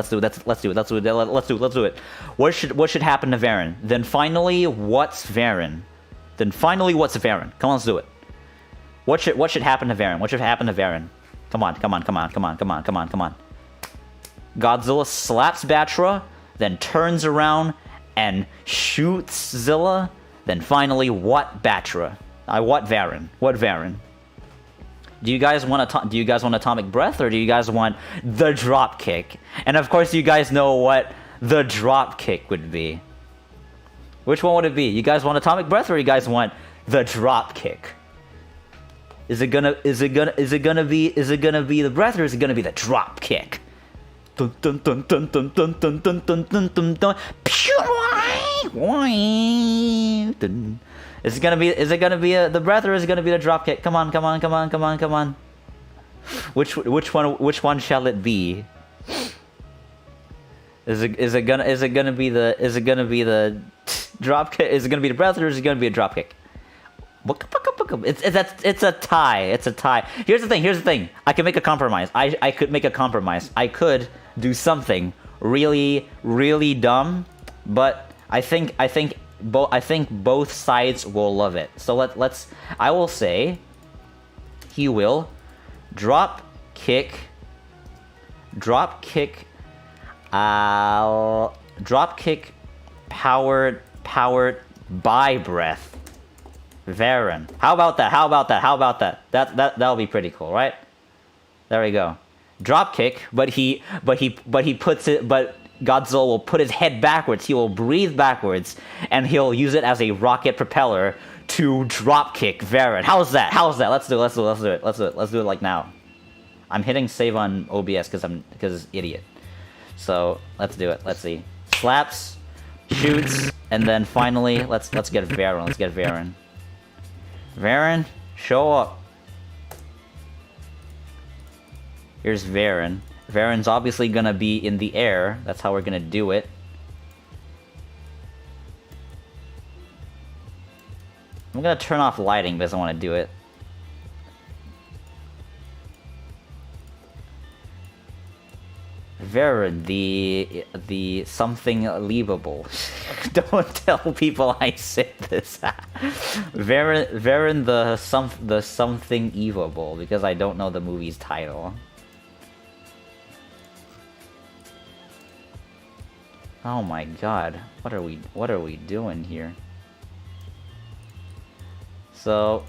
What should happen to Varen? Then finally, what's Varen? Come on, let's do it. What should happen to Varen? What should happen to Varen? Come on. Godzilla slaps Batra, then turns around and shoots Zilla. Then finally, what Batra? What Varen? Do you guys want Atomic Breath, or do you guys want the drop kick? And of course, you guys know what the drop kick would be. Which one would it be? You guys want Atomic Breath, or you guys want the drop kick? Is it gonna be the breath, or is it gonna be the drop kick? Dun dun dun dun dun dun dun dun dun dun dun dun. Is it gonna be the breath, or is it gonna be the drop kick? Come on. Which one shall it be? Is it gonna be the drop kick? Is it gonna be the breath, or is it gonna be a drop kick? It's a tie. Here's the thing. I can make a compromise. I could make a compromise. I could do something really, really dumb, but I think both sides will love it. So I will say he will drop kick powered by breath. Varen. How about that? That'll be pretty cool, right? There we go. Drop kick, but Godzilla will put his head backwards. He will breathe backwards, and he'll use it as a rocket propeller to drop kick Varen. How's that? Let's do it. Let's do it like now. I'm hitting save on OBS because idiot. So let's do it. Let's see. Slaps, shoots, and then finally let's get Varen. Varen, show up. Here's Varen. Varen's obviously gonna be in the air. That's how we're gonna do it. I'm gonna turn off lighting because I want to do it. Varen, the something leavable. Don't tell people I said this. Varen, the something evable, because I don't know the movie's title. Oh my god, what are we doing here? So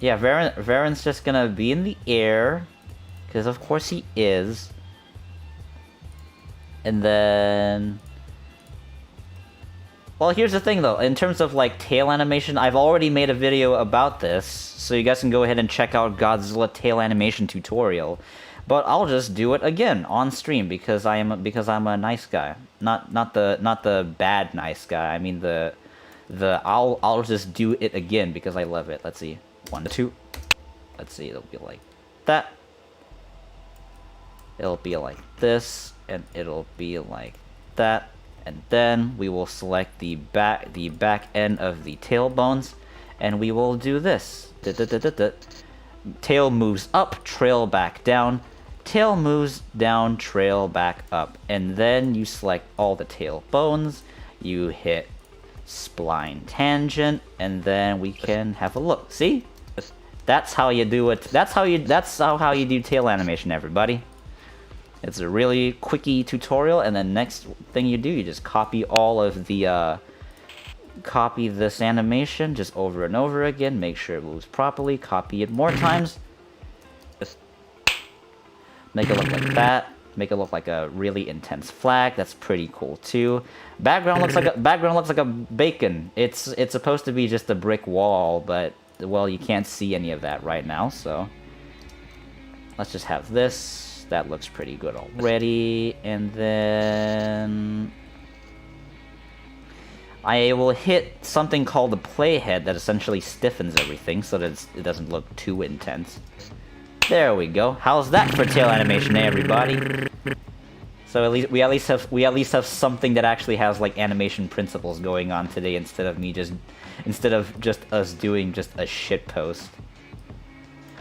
yeah, Varen's just gonna be in the air, because of course he is. And then, well, here's the thing though, in terms of like tail animation, I've already made a video about this, so you guys can go ahead and check out Godzilla tail animation tutorial. But I'll just do it again on stream because I'm a nice guy, not the bad nice guy. I mean I'll just do it again because I love it. Let's see, 1, 2. Let's see, it'll be like that. It'll be like this, and it'll be like that, and then we will select the back end of the tailbones, and we will do this. Tail moves up, trail back down. Tail moves down, trail back up, and then you select all the tail bones. You hit spline tangent, and then we can have a look. See? That's how you do it. That's how you do tail animation, everybody. It's a really quickie tutorial, and then next thing you do, you just copy all of the copy this animation just over and over again, make sure it moves properly, copy it more times. Just make it look like that. Make it look like a really intense flag. That's pretty cool too. Background looks like a bacon. It's supposed to be just a brick wall, but well, you can't see any of that right now, so let's just have this. That looks pretty good already. And then I will hit something called the playhead that essentially stiffens everything so that it doesn't look too intense. There we go. How's that for tail animation, everybody? So at least we at least have something that actually has like animation principles going on today instead of just us doing just a shit post.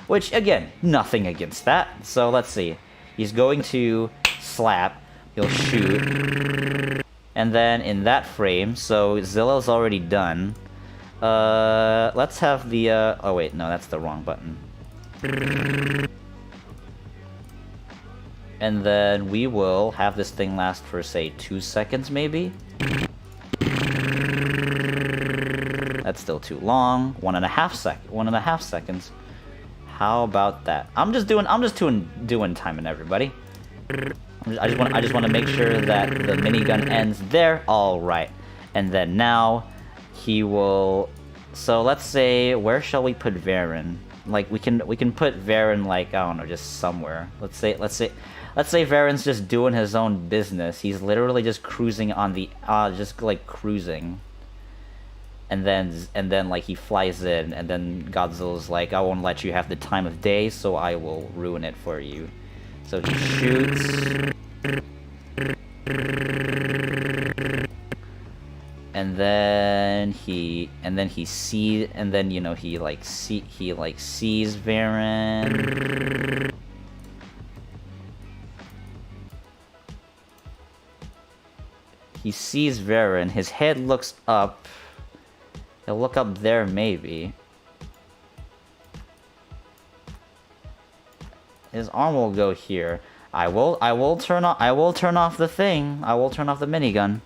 Which again, nothing against that. So let's see. He's going to slap, he'll shoot, and then in that frame, so Zilla's already done. Let's have the, oh wait, no, that's the wrong button. And then we will have this thing last for, say, 2 seconds, maybe? That's still too long. 1.5 seconds. How about that? I'm just doing timing, everybody. I just want to make sure that the minigun ends there. All right, and then now he will. So let's say, where shall we put Varen? Like we can put Varen like, I don't know, just somewhere. Let's say Varen's just doing his own business. He's literally just cruising on the just like cruising. And then like he flies in, and then Godzilla's like, I won't let you have the time of day, so I will ruin it for you. So he shoots, and then he sees, and then you know he sees Varen. He sees Varen. His head looks up. He'll look up there, maybe. His arm will go here. I will turn off the thing. I will turn off the minigun.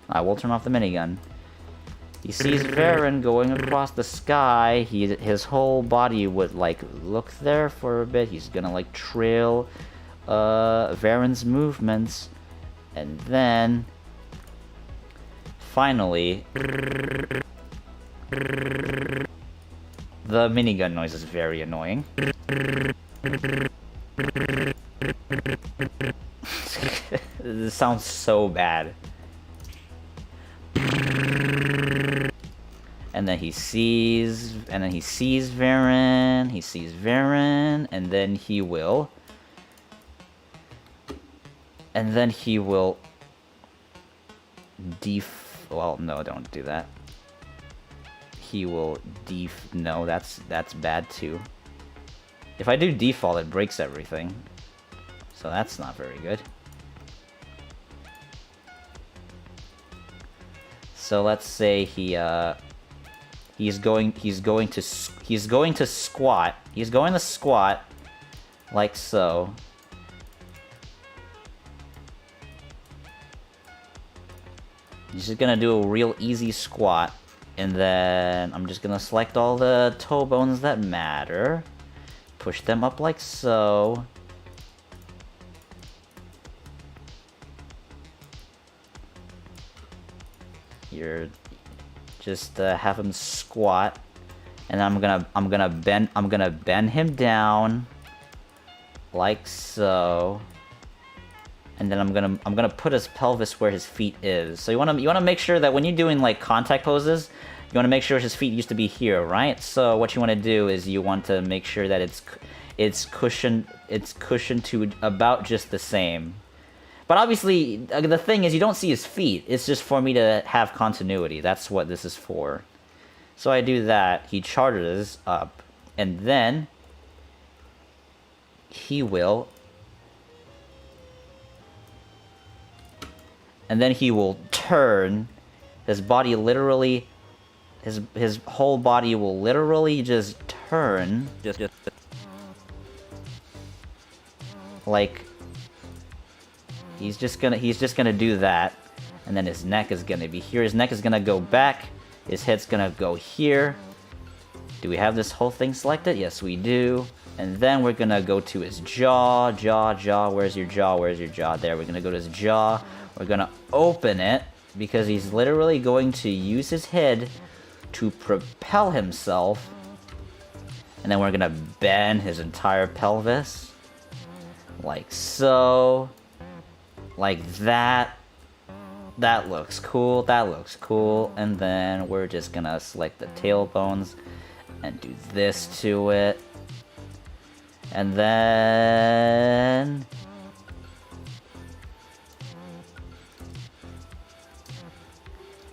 He sees Varen going across the sky. His whole body would like look there for a bit. He's gonna like trail Varen's movements, and then finally the minigun noise is very annoying. This sounds so bad. And then he sees Varen, and then he will well, no, don't do that. He will no, that's bad too. If I do default, it breaks everything. So that's not very good. So let's say he's going to squat. He's going to squat like so. He's just gonna do a real easy squat, and then I'm just gonna select all the toe bones that matter, push them up like so. You're just have him squat, and I'm gonna bend him down like so. And then I'm gonna put his pelvis where his feet is. So you wanna make sure that when you're doing like contact poses, you wanna make sure his feet used to be here, right? So what you wanna do is you want to make sure that it's cushioned to about just the same. But obviously the thing is you don't see his feet. It's just for me to have continuity. That's what this is for. So I do that. He charges up, and then he will. And then he will turn. His body literally, his whole body will literally just turn. Just Like, he's just gonna do that, and then his neck is gonna be here. His neck is gonna go back. His head's gonna go here. Do we have this whole thing selected? Yes, we do. And then we're gonna go to his jaw. Where's your jaw? Where's your jaw? There, we're gonna go to his jaw. We're gonna open it, because he's literally going to use his head to propel himself. And then we're gonna bend his entire pelvis. Like so. Like that. That looks cool. That looks cool. And then we're just gonna select the tailbones and do this to it. And then...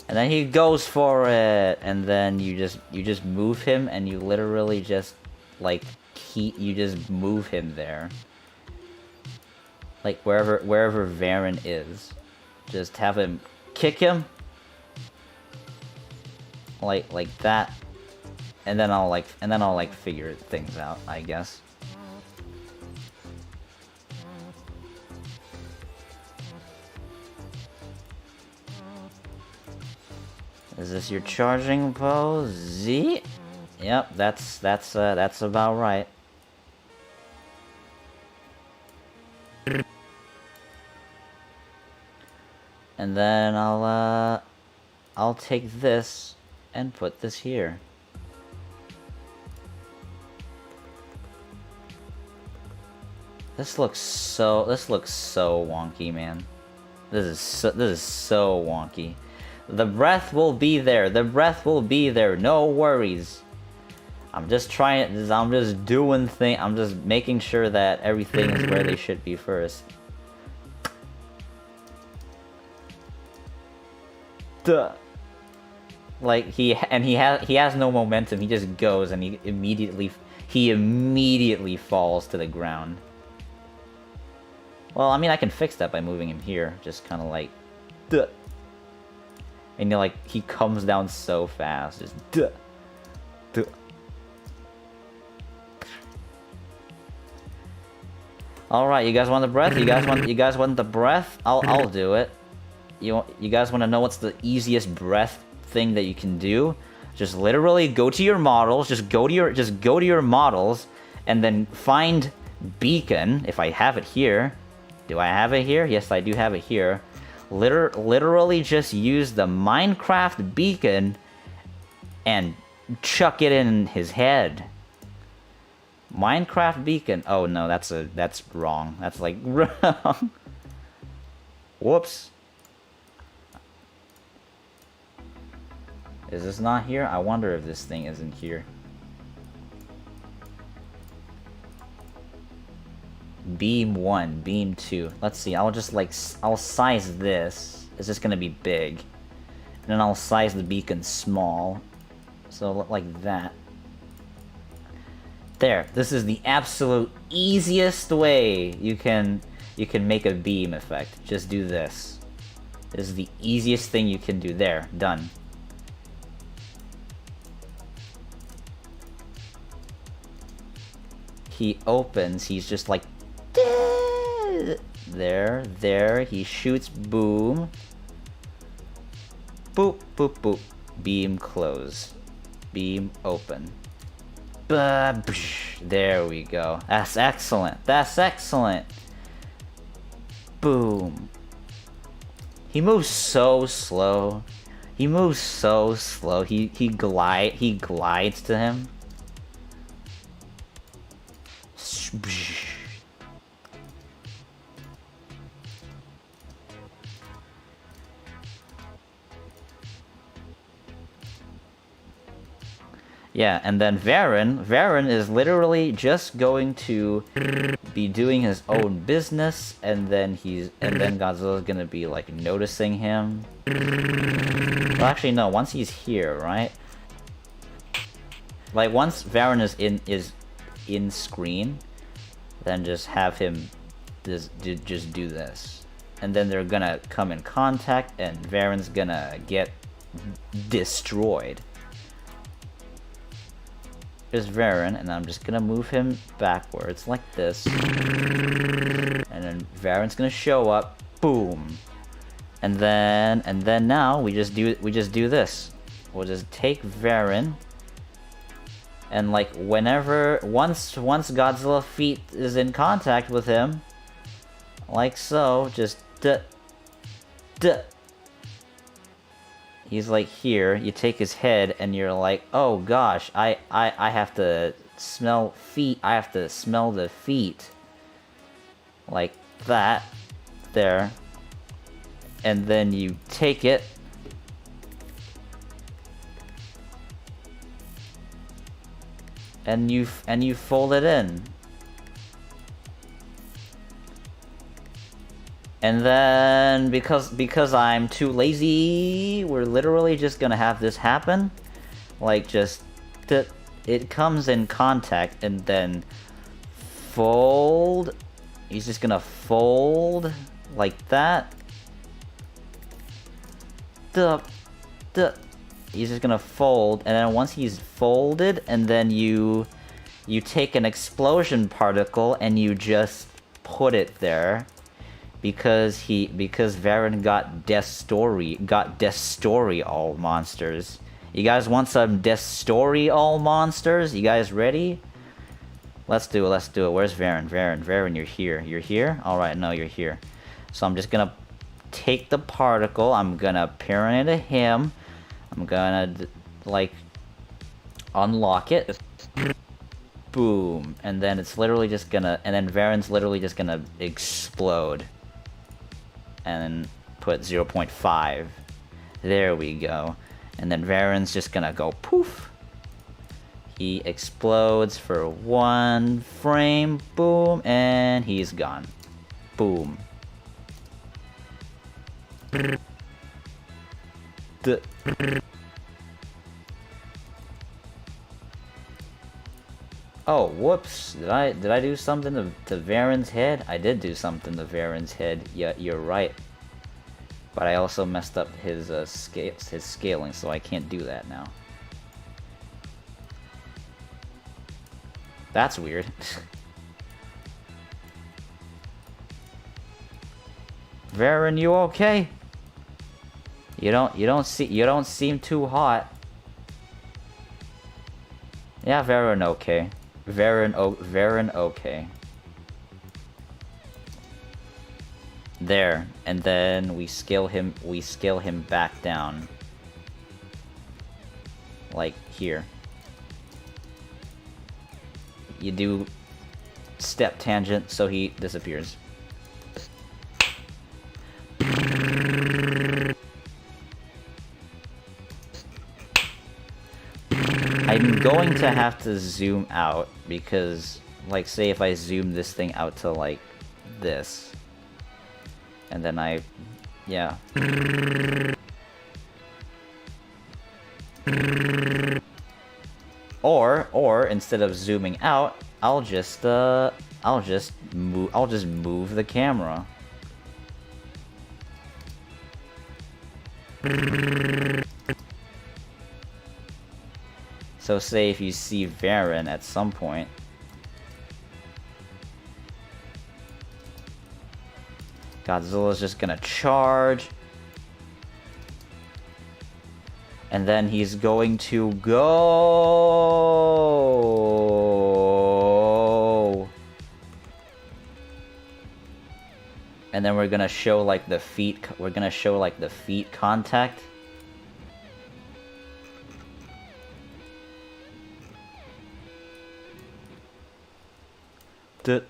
and then he goes for it. And then you just move him, and you literally just, like, you just move him there. Like, wherever Varen is. Just have him kick him. Like that. And then I'll figure things out, I guess. Is this your charging pose? Z? Yep, that's about right. And then I'll take this and put this here. This looks so wonky, man. This is so wonky. The breath will be there. The breath will be there. No worries. I'm just doing things. I'm just making sure that everything is where they should be first. Duh. Like he has no momentum. He just goes and he immediately falls to the ground. Well, I mean, I can fix that by moving him here. Just kind of like, duh. And you're like, he comes down so fast. Just duh. Duh. All right, you guys want the breath? You guys want the breath? I'll do it. You guys want to know what's the easiest breath thing that you can do? Just literally go to your models. Just go to your models, and then find beacon. If I have it here, do I have it here? Yes, I do have it here. Literally just use the Minecraft beacon and chuck it in his head. Minecraft beacon. Oh no, that's wrong. That's like wrong. Whoops. Is this not here? I wonder if this thing isn't here. Beam 1, beam 2. Let's see, I'll size this. It's just gonna be big. And then I'll size the beacon small. So, like that. There, this is the absolute easiest way you can make a beam effect. Just do this. This is the easiest thing you can do. There, done. He opens, he's just like, there, he shoots, boom. Boop, boop, boop. Beam close. Beam open. There we go. That's excellent. That's excellent. Boom. He moves so slow. He moves so slow. He glides to him. Yeah, and then Varen is literally just going to be doing his own business, and then Godzilla's gonna be like noticing him. Well, actually no, once he's here, right? Like once Varen is in screen, then just have him just do this, and then they're gonna come in contact, and Varen's gonna get destroyed. There's Varen, and I'm just gonna move him backwards like this. Varen's gonna show up. Boom. And then now we just do this. We'll just take Varen. And like once Godzilla feet is in contact with him, like so, just he's like here. You take his head and you're like, oh gosh, I have to smell feet. I have to smell the feet. Like that, there. And then you take it. And you fold it in. And then because I'm too lazy, we're literally just gonna have this happen. Like just it comes in contact and then fold. He's just gonna fold like that. He's just gonna fold, and then once he's folded, and then you take an explosion particle and you just put it there, because Varen got Death Story all monsters. You guys want some Death Story all monsters? You guys ready? Let's do it. Where's Varen? Varen, you're here. You're here? Alright, no, you're here. So I'm just gonna take the particle, I'm gonna appear into him, I'm gonna like unlock it, boom, and then it's literally just gonna, and then Varen's literally just gonna explode, and then put 0.5, there we go, and then Varen's just gonna go poof, he explodes for 1 frame, boom, and he's gone, boom. Oh, whoops! Did I do something to Varen's head? I did do something to Varen's head. Yeah, you're right. But I also messed up his scaling, so I can't do that now. That's weird. Varen, you okay? You don't seem too hot. Yeah, Varen okay. Varen okay. There, and then we scale him back down. Like here. You do step tangent so he disappears. I'm going to have to zoom out because, like, say if I zoom this thing out to, like, this. And then yeah. Or instead of zooming out, I'll just move the camera. So say if you see Varen at some point, Godzilla's just gonna charge, and then he's going to go, and then we're gonna show like the feet. We're gonna show like the feet contact. Duh.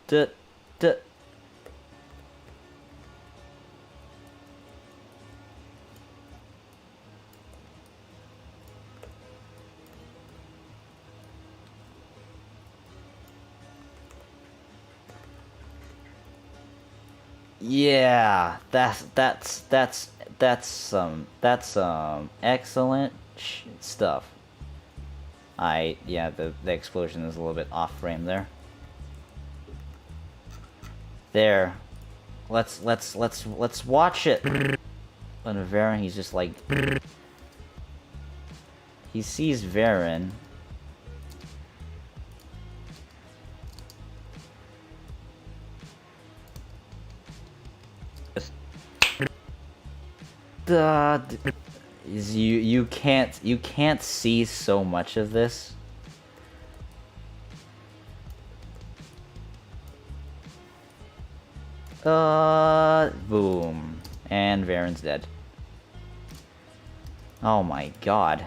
Duh. Duh. Yeah, that's some excellent stuff. Yeah, the explosion is a little bit off frame there. There. Let's watch it. And Varen, he's just like, he sees Varen. You can't see so much of this. Boom. And Varen's dead. Oh my god.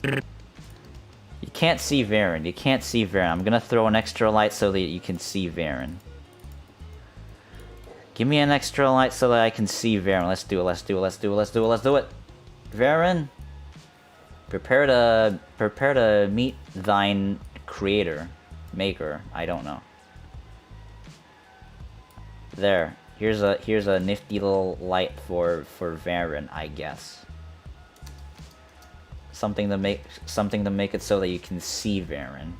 You can't see Varen. You can't see Varen. I'm gonna throw an extra light so that you can see Varen. Give me an extra light so that I can see Varen. Let's do it, let's do it, let's do it, let's do it, let's do it! Varen! Prepare to meet thine creator. Maker. I don't know. There. Here's a nifty little light for Varen, I guess. Something to make it so that you can see Varen.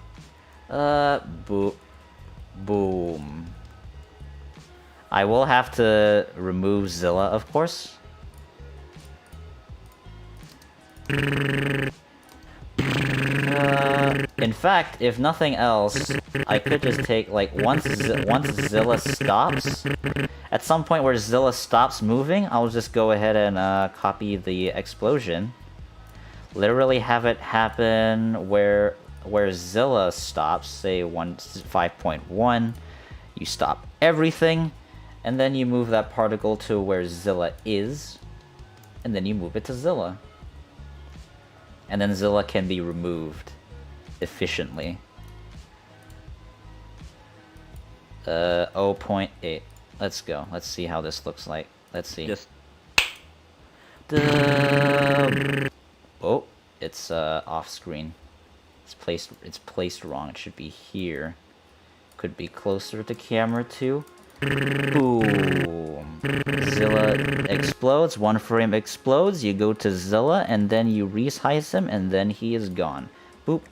Boom. I will have to remove Zilla, of course. In fact, if nothing else, I could just take, like, once Zilla stops, at some point where Zilla stops moving, I'll just go ahead and copy the explosion. Literally have it happen where Zilla stops, say 5.1, you stop everything, and then you move that particle to where Zilla is, and then you move it to Zilla. And then Zilla can be removed efficiently. 0.8. Let's go. Let's see how this looks like. Let's see. Oh, it's off screen. It's placed wrong. It should be here. Could be closer to camera too. Boom. Zilla explodes. One frame explodes. You go to Zilla and then you resize him and then he is gone. Boop.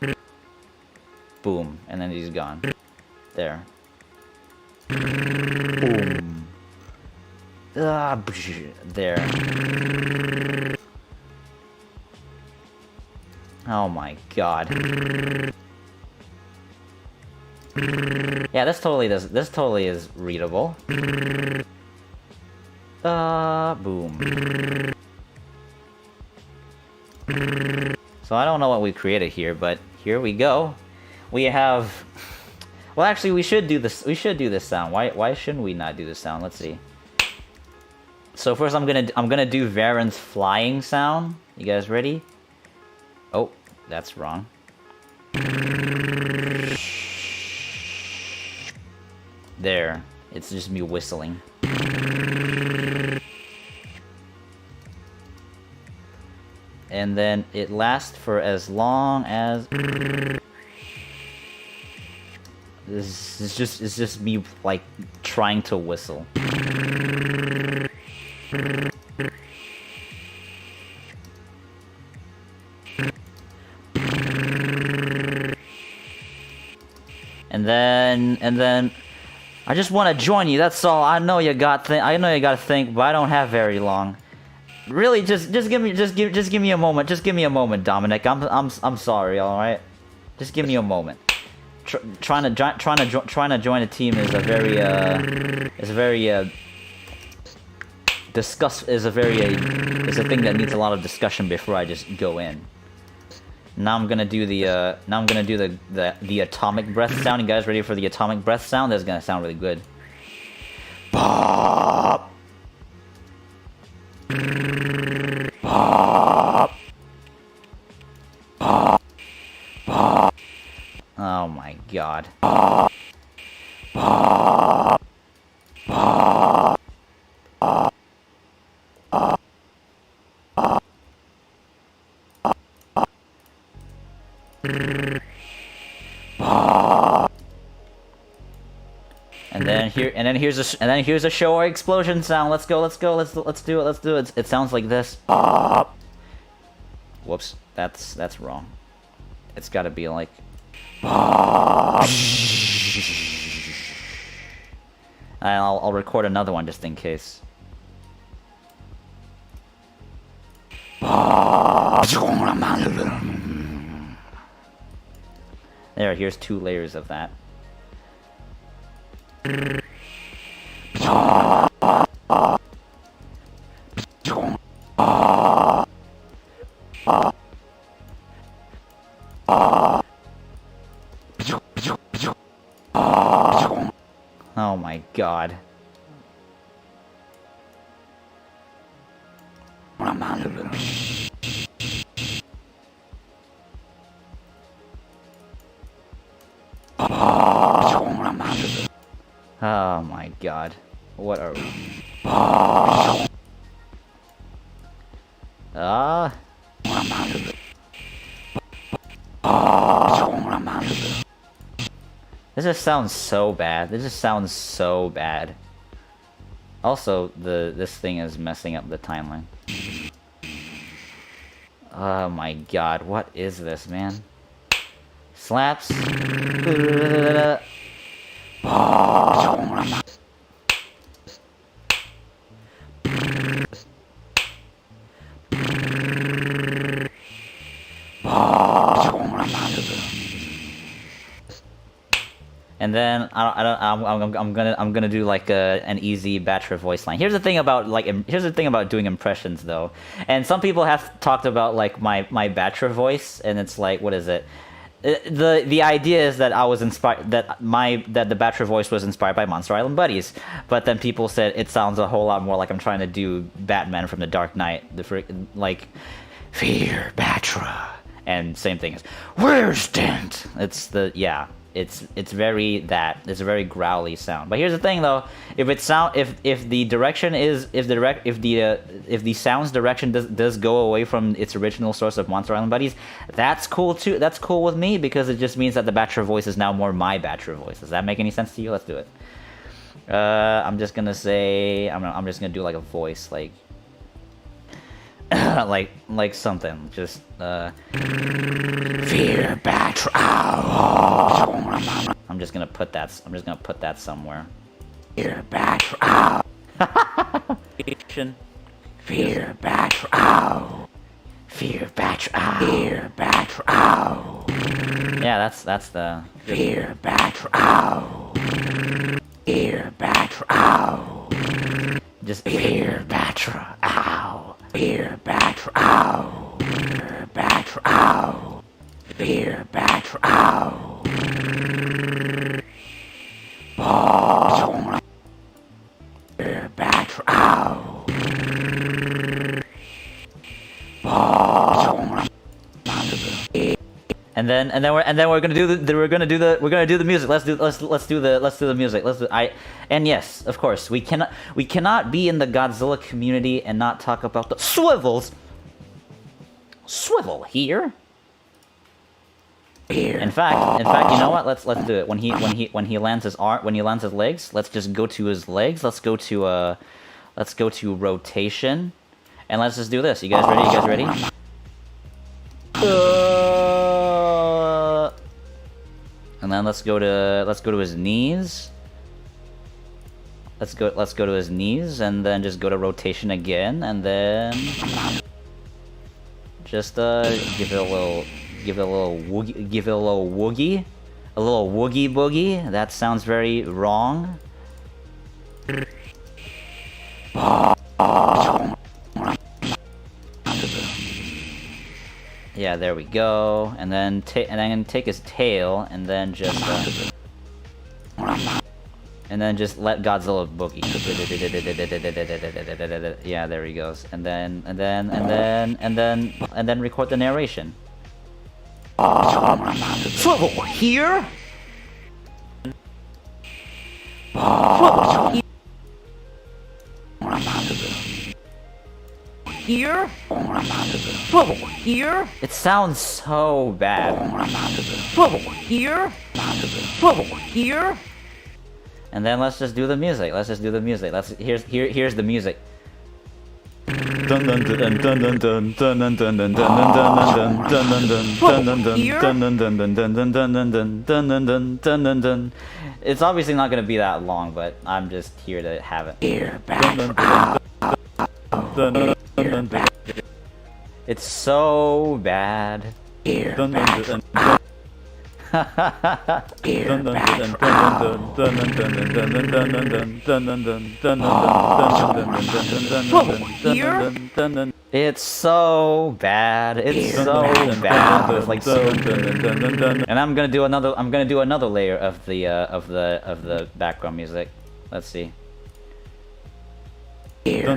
Boom. And then he's gone. There. Boom. There. Oh my god. Yeah, this totally is readable. Boom. So I don't know what we created here, but here we go. We have... Well, actually, we should do this. We should do this sound. Why shouldn't we not do this sound? Let's see. So first, I'm gonna do Varen's flying sound. You guys ready? Oh, that's wrong. There. It's just me whistling. And then it lasts for as long as... It's just me, like, trying to whistle. And then I just want to join you. That's all. I know you got to think, but I don't have very long. Really, just give me a moment. Just give me a moment, Dominic. I'm sorry. All right. Just give me a moment. Trying to join a team is a very is a thing that needs a lot of discussion before I just go in. Now I'm gonna do the atomic breath sound. You guys ready for the atomic breath sound? That's gonna sound really good. Bop. Bop. Bop. Bop. Oh my god. Bop. Bop. Bop. Bop. And then here's a Showa explosion sound. Let's do it. It sounds like this. Whoops, that's wrong. It's got to be like. And I'll record another one just in case. There, here's 2 layers of that. god. Oh my god. What are we? This just sounds so bad. This just sounds so bad. Also, this thing is messing up the timeline. Oh my god, what is this, man? Slaps. And then I'm gonna do like an easy Batra voice line. Here's the thing about doing impressions though, and some people have talked about like my Batra voice, and it's like, what is it? The idea is that I was inspired, that the Batra voice was inspired by Monster Island Buddies, but then people said it sounds a whole lot more like I'm trying to do Batman from the Dark Knight, like Fear Batra, and same thing as Where's Dent? It's very growly sound. But here's the thing though, if the sound's direction does go away from its original source of Monster Island Buddies, that's cool too. That's cool with me, because it just means that the Batra voice is now more my Batra voice. Does that make any sense to you? Let's do it. I'm just gonna say, I'm just gonna do like a voice, like like something, just Fear Batra. I'm just gonna put that somewhere. Fear Batra. Fear Batra. Fear Batra. Fear Batra. Yeah, that's the Fear Batra. Fear Batra. Just Fear Batra. Ow. Fear Batra. Fear Batra. Fear Batra. Fear Batra. And then we're gonna do the music. Let's do the music. And yes, of course, we cannot be in the Godzilla community and not talk about the swivels. Swivel here. In fact, you know what? Let's do it. When he lands his legs, let's just go to his legs. Let's go to rotation, and let's just do this. You guys ready? And then let's go to his knees. Let's go to his knees, and then just go to rotation again, and then just give it a little woogie boogie. That sounds very wrong. Yeah, there we go. And then take his tail, and then just let Godzilla boogie. Yeah, there he goes. And then record the narration. Trouble here. Here? Trouble here? It sounds so bad. Trouble here? Trouble here? And then let's just do the music. Here's the music. It's obviously not gonna be that long, but I'm just here to have it. It's so bad. It's so bad. It's so bad. It's like so. And I'm gonna do another layer of the background music. Let's see. Here.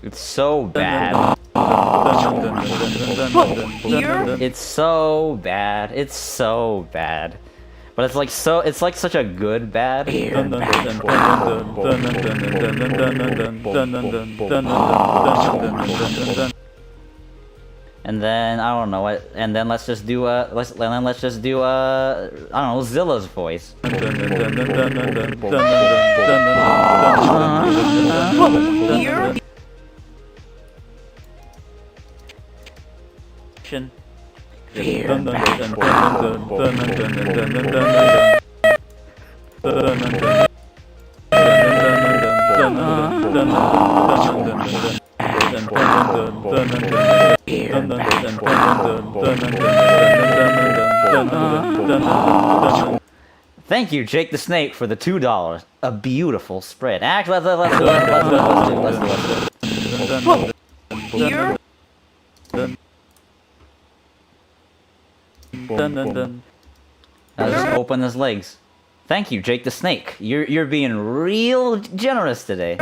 It's so bad. It's so bad. It's so bad. But it's like such a good bad. And then I don't know what. And then let's just do I don't know, Zilla's voice. Thank you, Jake the Snake, for the $2. A beautiful spread. Actually, let's do it. Here. Now just open his legs. Thank you, Jake the Snake. You're being real generous today.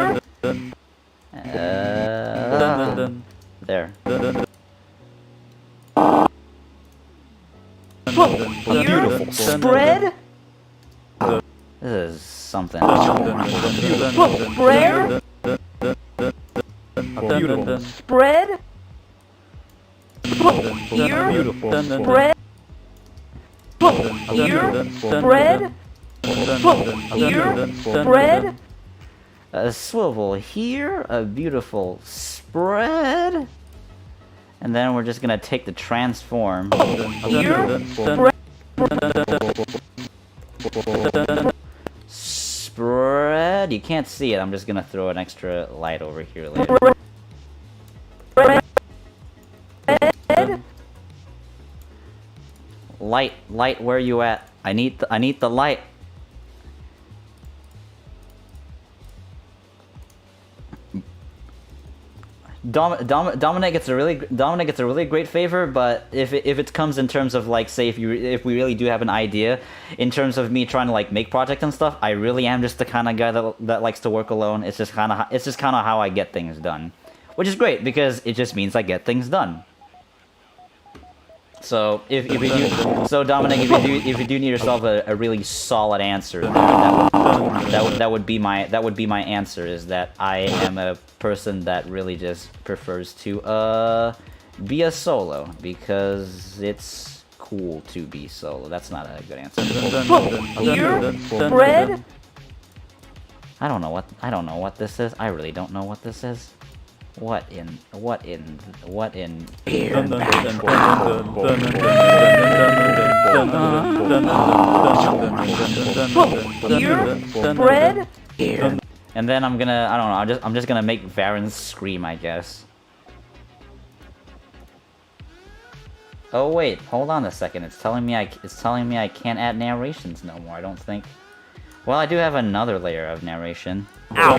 There. A beautiful spread? This is something. Beautiful spread? A beautiful spread? Here. Beautiful spread? Here. Spread? Here. Spread? A swivel here, a beautiful spread. And then we're just gonna take the transform. Here. Spread. You can't see it. I'm just gonna throw an extra light over here later. Light, where you at? I need the light. Dominic gets a really great favor, but if it comes in terms of like, say, if we really do have an idea in terms of me trying to like make projects and stuff, I really am just the kind of guy that likes to work alone. It's just kind of how I get things done, which is great because it just means I get things done. So if you do, so Dominic, if you do need yourself a really solid answer, that would be my answer, is that I am a person that really just prefers to be a solo because it's cool to be solo. That's not a good answer. Here. Spread? I don't know what this is. I really don't know what this is. What in Here. Spread? Here. And then I'm gonna, I don't know, I'm just gonna make Varen scream, I guess. Oh wait, hold on a second. It's telling me I can't add narrations no more. I don't think. Well, I do have another layer of narration. Ow.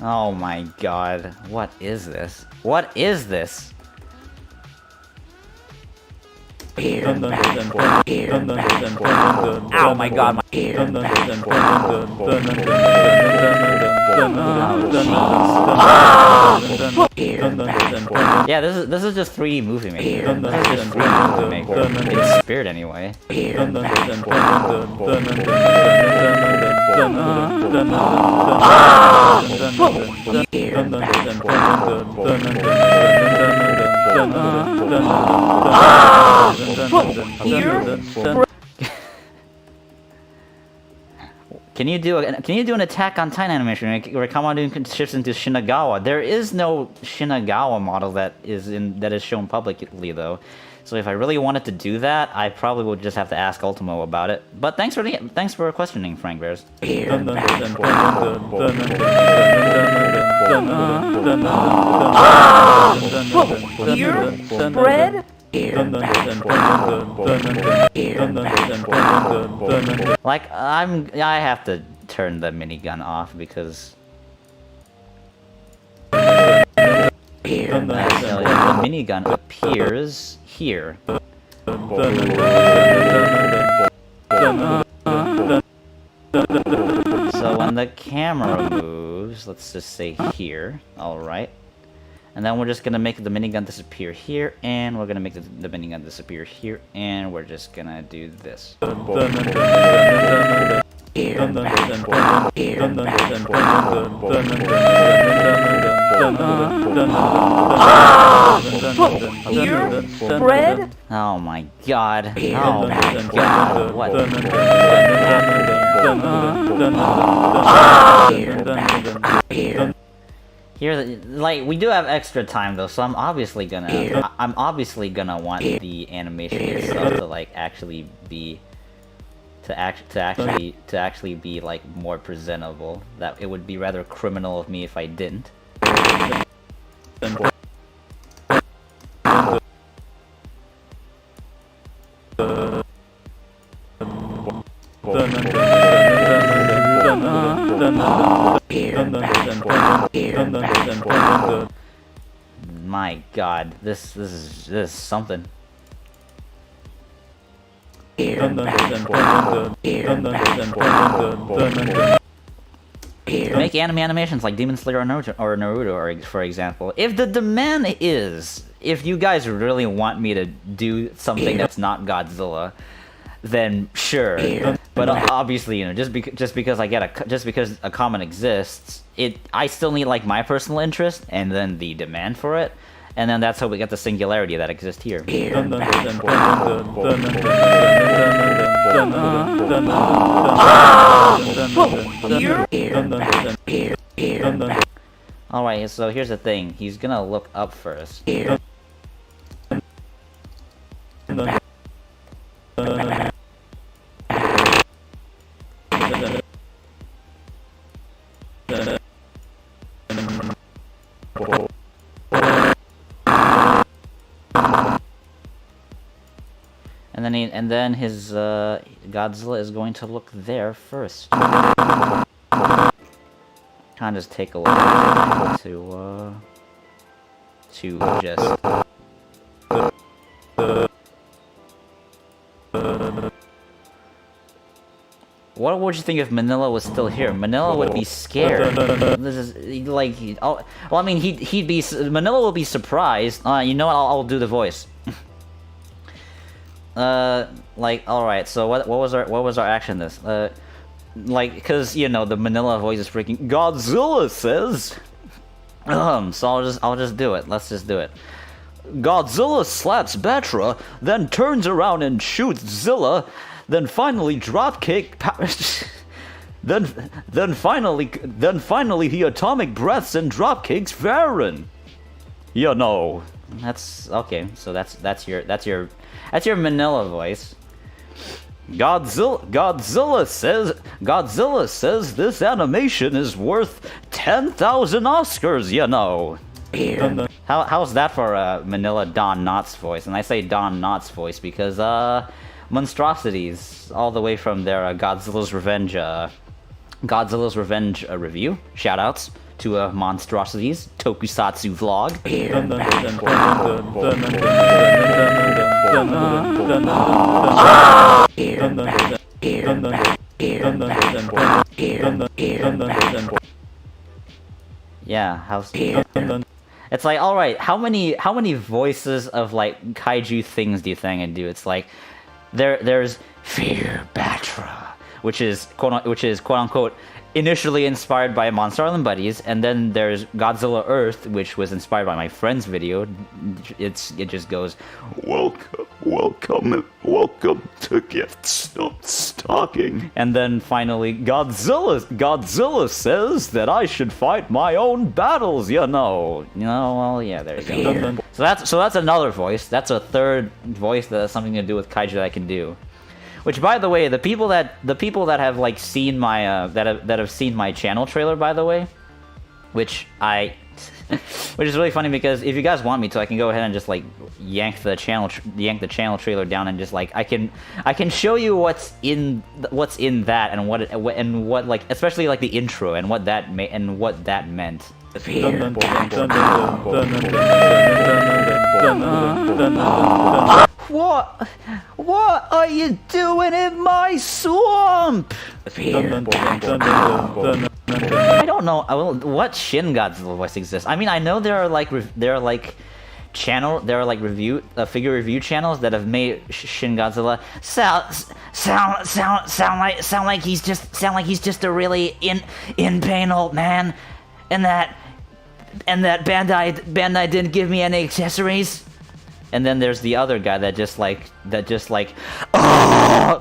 Oh my god, what is this? What is this? Ow my god, my Yeah, this is just 3D movie maker. This is just 3D movie maker. In spirit anyway. Can you do an Attack on Titan animation where Kamadun shifts into Shinagawa? There is no Shinagawa model that is shown publicly though. So if I really wanted to do that, I probably would just have to ask Ultimo about it. But thanks for questioning, Frank Bears. Here, bread. Like I have to turn the minigun off because the minigun appears here. So when the camera moves, let's just say here, alright. And then we're just gonna make the minigun disappear here, and we're gonna make the minigun disappear here, and we're just gonna do this. Here, bread. Oh my god. Oh my god. What happened here? Here, like, we do have extra time though, so I'm obviously gonna want the animation itself to like actually be to actually be like more presentable. That it would be rather criminal of me if I didn't. My god, this is something. Make anime animations like Demon Slayer or Naruto, for example. If the demand is, if you guys really want me to do something that's not Godzilla, then sure. But obviously, you know, just because a comment exists, I still need like my personal interest and then the demand for it, and then that's how we get the singularity that exists here. Alright, so here's the thing. He's gonna look up first. And then his Godzilla is going to look there first. Kind of just take a little time to just. What would you think if Manila was still here? Manila would be scared. This is like, well, I mean, Manila will be surprised. You know what? I'll do the voice. Like, alright, so what was our action this? Like, cause, you know, the Manila voice is freaking Godzilla says! So I'll just do it. Let's just do it. Godzilla slaps Batra, then turns around and shoots Zilla, then finally dropkick then finally he atomic breaths and dropkicks Varen. You know. That's okay, so that's your Manila voice. Godzilla says this animation is worth 10,000 Oscars, you know. How's that for a Manila Don Knotts voice? And I say Don Knotts voice because Monstrosities, all the way from their Godzilla's Revenge review. Shoutouts to Monstrosities Tokusatsu vlog. Yeah, how's it's like, all right, how many voices of like kaiju things do you think I do? It's like there's Fear Batra, which is quote unquote initially inspired by Monster Island Buddies, and then there's Godzilla Earth, which was inspired by my friend's video. It just goes, welcome welcome to Gifts Not Stocking. And then finally, Godzilla says that I should fight my own battles, you know. Well, yeah, there you go. So that's another voice. That's a third voice that has something to do with kaiju that I can do. Which, by the way, the people that have like seen my that have seen my channel trailer, by the way, which is really funny because if you guys want me to, I can go ahead and just like yank the channel trailer down and just like I can show you what's in that and what like especially like the intro and what that meant. What are you doing in my swamp? I don't know what Shin Godzilla voice exists. I mean, I know there are figure review channels that have made Shin Godzilla sound like he's just a really in pain old man, and that Bandai didn't give me any accessories. And then there's the other guy that just like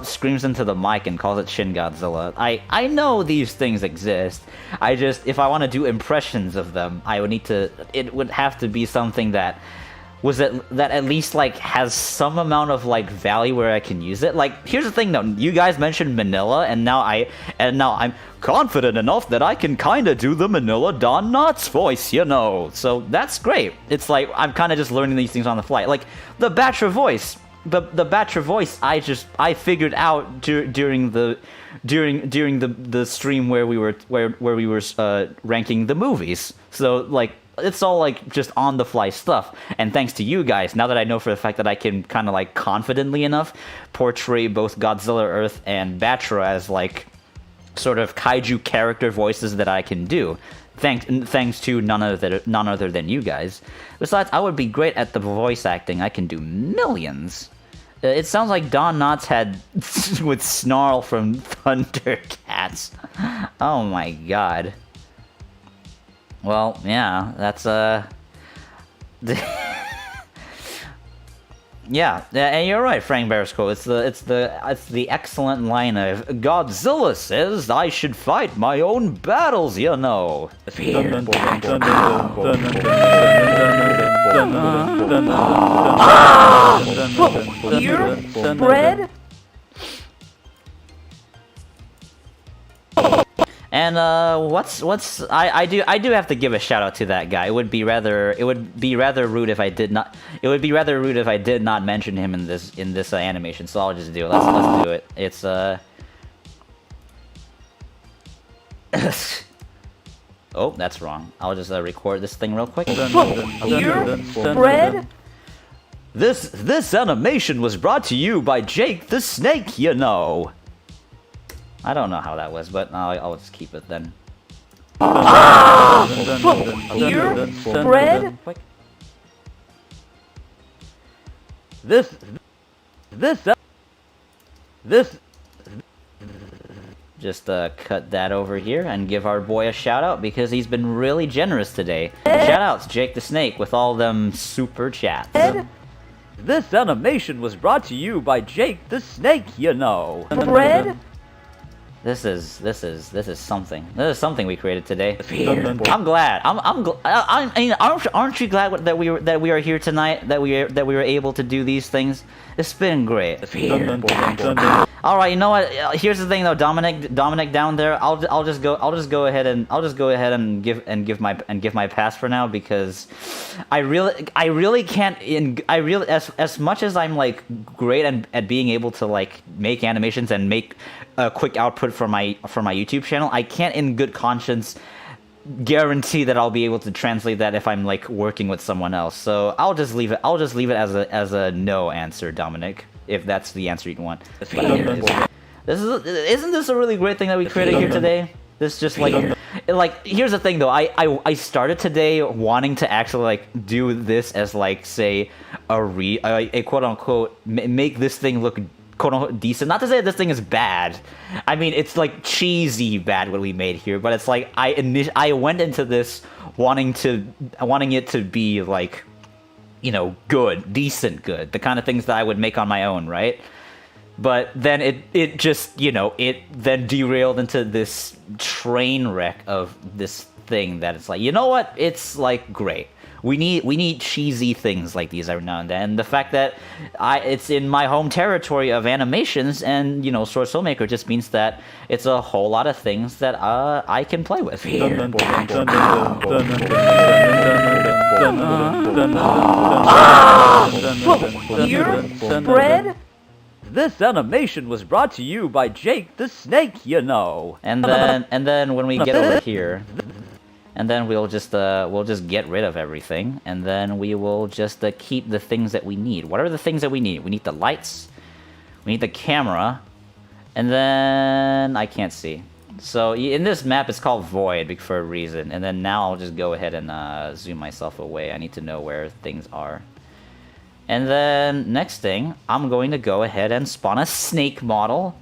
screams into the mic and calls it Shin Godzilla. I know these things exist. If I want to do impressions of them, it would have to be something that at least like has some amount of like value where I can use it. Like, here's the thing though, you guys mentioned Manila, and now I'm confident enough that I can kinda do the Manila Don Knotts voice, you know. So that's great. It's like I'm kinda just learning these things on the fly. Like the Batra voice. The Batra voice I figured out during the stream where we were ranking the movies. So like it's all like just on the fly stuff, and thanks to you guys, now that I know for the fact that I can kind of like confidently enough portray both Godzilla Earth and Batra as like sort of kaiju character voices that I can do, thanks to none other than you guys. Besides, I would be great at the voice acting. I can do millions. It sounds like Don Knotts had with Snarl from Thundercats. Oh my god. Well, yeah, that's yeah, and you're right, Frank Beresco. It's the excellent line of Godzilla says I should fight my own battles, you know. Here, bread. And I do have to give a shout out to that guy. It would be rather rude if I did not mention him in this animation. So I'll just do it. Let's do it. It's oh, that's wrong. I'll just record this thing real quick. Here, bread. This animation was brought to you by Jake the Snake, you know. I don't know how that was, but I'll just keep it then. Here, bread. This. Just cut that over here and give our boy a shout out because he's been really generous today. Shout outs, Jake the Snake, with all them super chats. This animation was brought to you by Jake the Snake, you know. Bread. This is something. This is something we created today. I'm glad. I mean, aren't you glad that we are here tonight? That we were able to do these things. It's been great. All right, you know what? Here's the thing though, Dominic down there. I'll just go ahead and give my pass for now because I really can't. As much as I'm like great at being able to like make animations and make a quick output for my YouTube channel, I can't in good conscience guarantee that I'll be able to translate that if I'm like working with someone else. So I'll just leave it as a no answer, Dominic, if that's the answer you want. But anyways, isn't this a really great thing that we created here today? This just like here's the thing though, I started today wanting to actually like do this as like say a quote unquote make this thing look quote unquote decent. Not to say that this thing is bad. I mean, it's like cheesy bad what we made here, but it's like I went into this wanting it to be like you know, good, decent good, the kind of things that I would make on my own, right? But then it just, you know, it then derailed into this train wreck of this thing that it's like, you know what? It's like great. We need cheesy things like these every now and then. And the fact that it's in my home territory of animations and, you know, Sword Soulmaker just means that it's a whole lot of things that I can play with. Here, Fred? This animation was brought to you by Jake the Snake, you know. And then when we get over here, and then we'll just get rid of everything, and then we will just keep the things that we need. What are the things that we need? We need the lights, we need the camera, and then I can't see. So in this map, it's called Void for a reason. And then now I'll just go ahead and zoom myself away. I need to know where things are. And then next thing, I'm going to go ahead and spawn a snake model,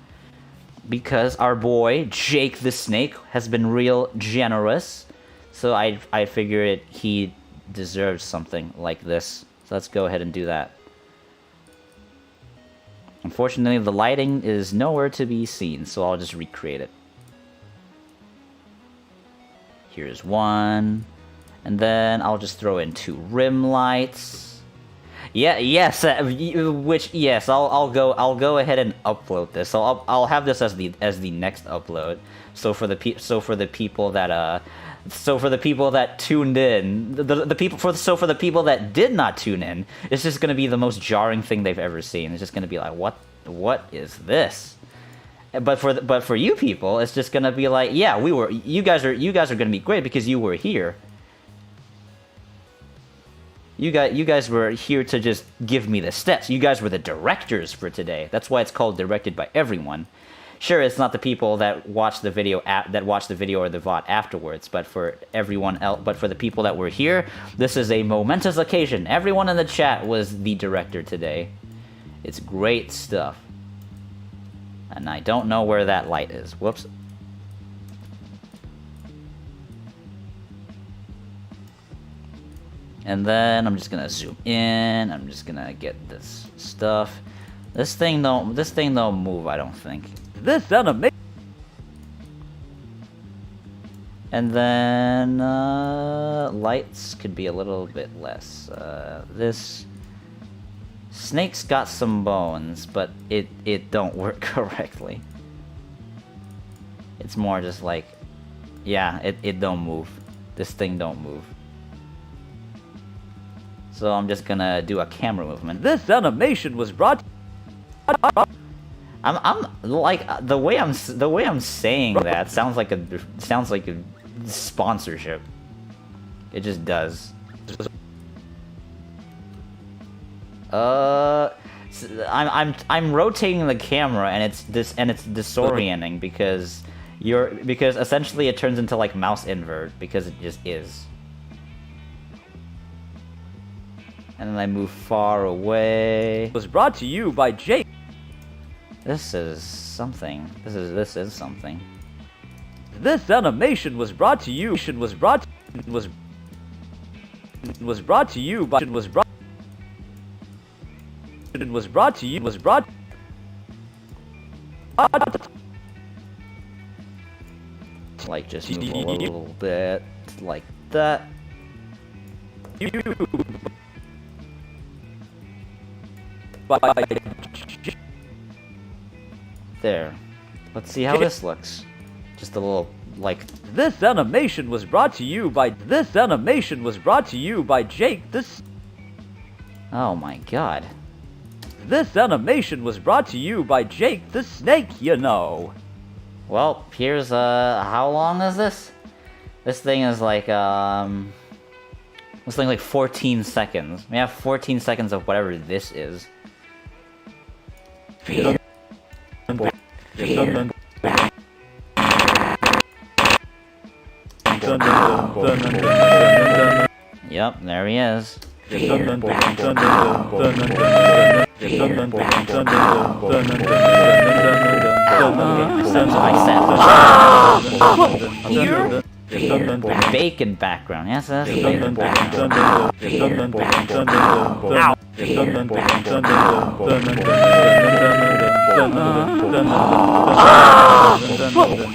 because our boy Jake the Snake has been real generous. So I figured he deserves something like this. So let's go ahead and do that. Unfortunately, the lighting is nowhere to be seen, so I'll just recreate it. Here's one. And then I'll just throw in 2 rim lights. Yeah, yes, yes, I'll go ahead and upload this. So I'll have this as the next upload. So for the people that tuned in, for the people that did not tune in, it's just gonna be the most jarring thing they've ever seen. It's just gonna be like, what is this? But for you people, it's just gonna be like, yeah, you guys are gonna be great because you were here. You guys were here to just give me the steps. You guys were the directors for today. That's why it's called Directed by Everyone. Sure, it's not the people that watch the video or the VOD afterwards, but for everyone else, but for the people that were here, this is a momentous occasion. Everyone in the chat was the director today. It's great stuff. And I don't know where that light is. Whoops. And then I'm just gonna zoom in. I'm just gonna get this stuff. This thing don't move, I don't think. This animation. And then lights could be a little bit less. This snake's got some bones, but it don't work correctly. It's more just like, yeah, it don't move. This thing don't move. So I'm just gonna do a camera movement. This animation was brought. I'm like the way I'm saying that sounds like a sponsorship. It just does. I'm rotating the camera and it's disorienting because essentially it turns into like mouse invert because it just is. And then I move far away. Was brought to you by Jake. This is something. This is something. This animation was brought to you. Was brought to you by. Like just move a little bit like that. There. Let's see how this looks. Just a little like. This animation was brought to you by. This animation was brought to you by Jake this. Oh my god. This animation was brought to you by Jake the Snake, you know. Well, here's how long is this? This thing is like this thing like 14 seconds. We have 14 seconds of whatever this is. Fear. Yep, there he is. Here? Bacon background. Yes, that's bacon background.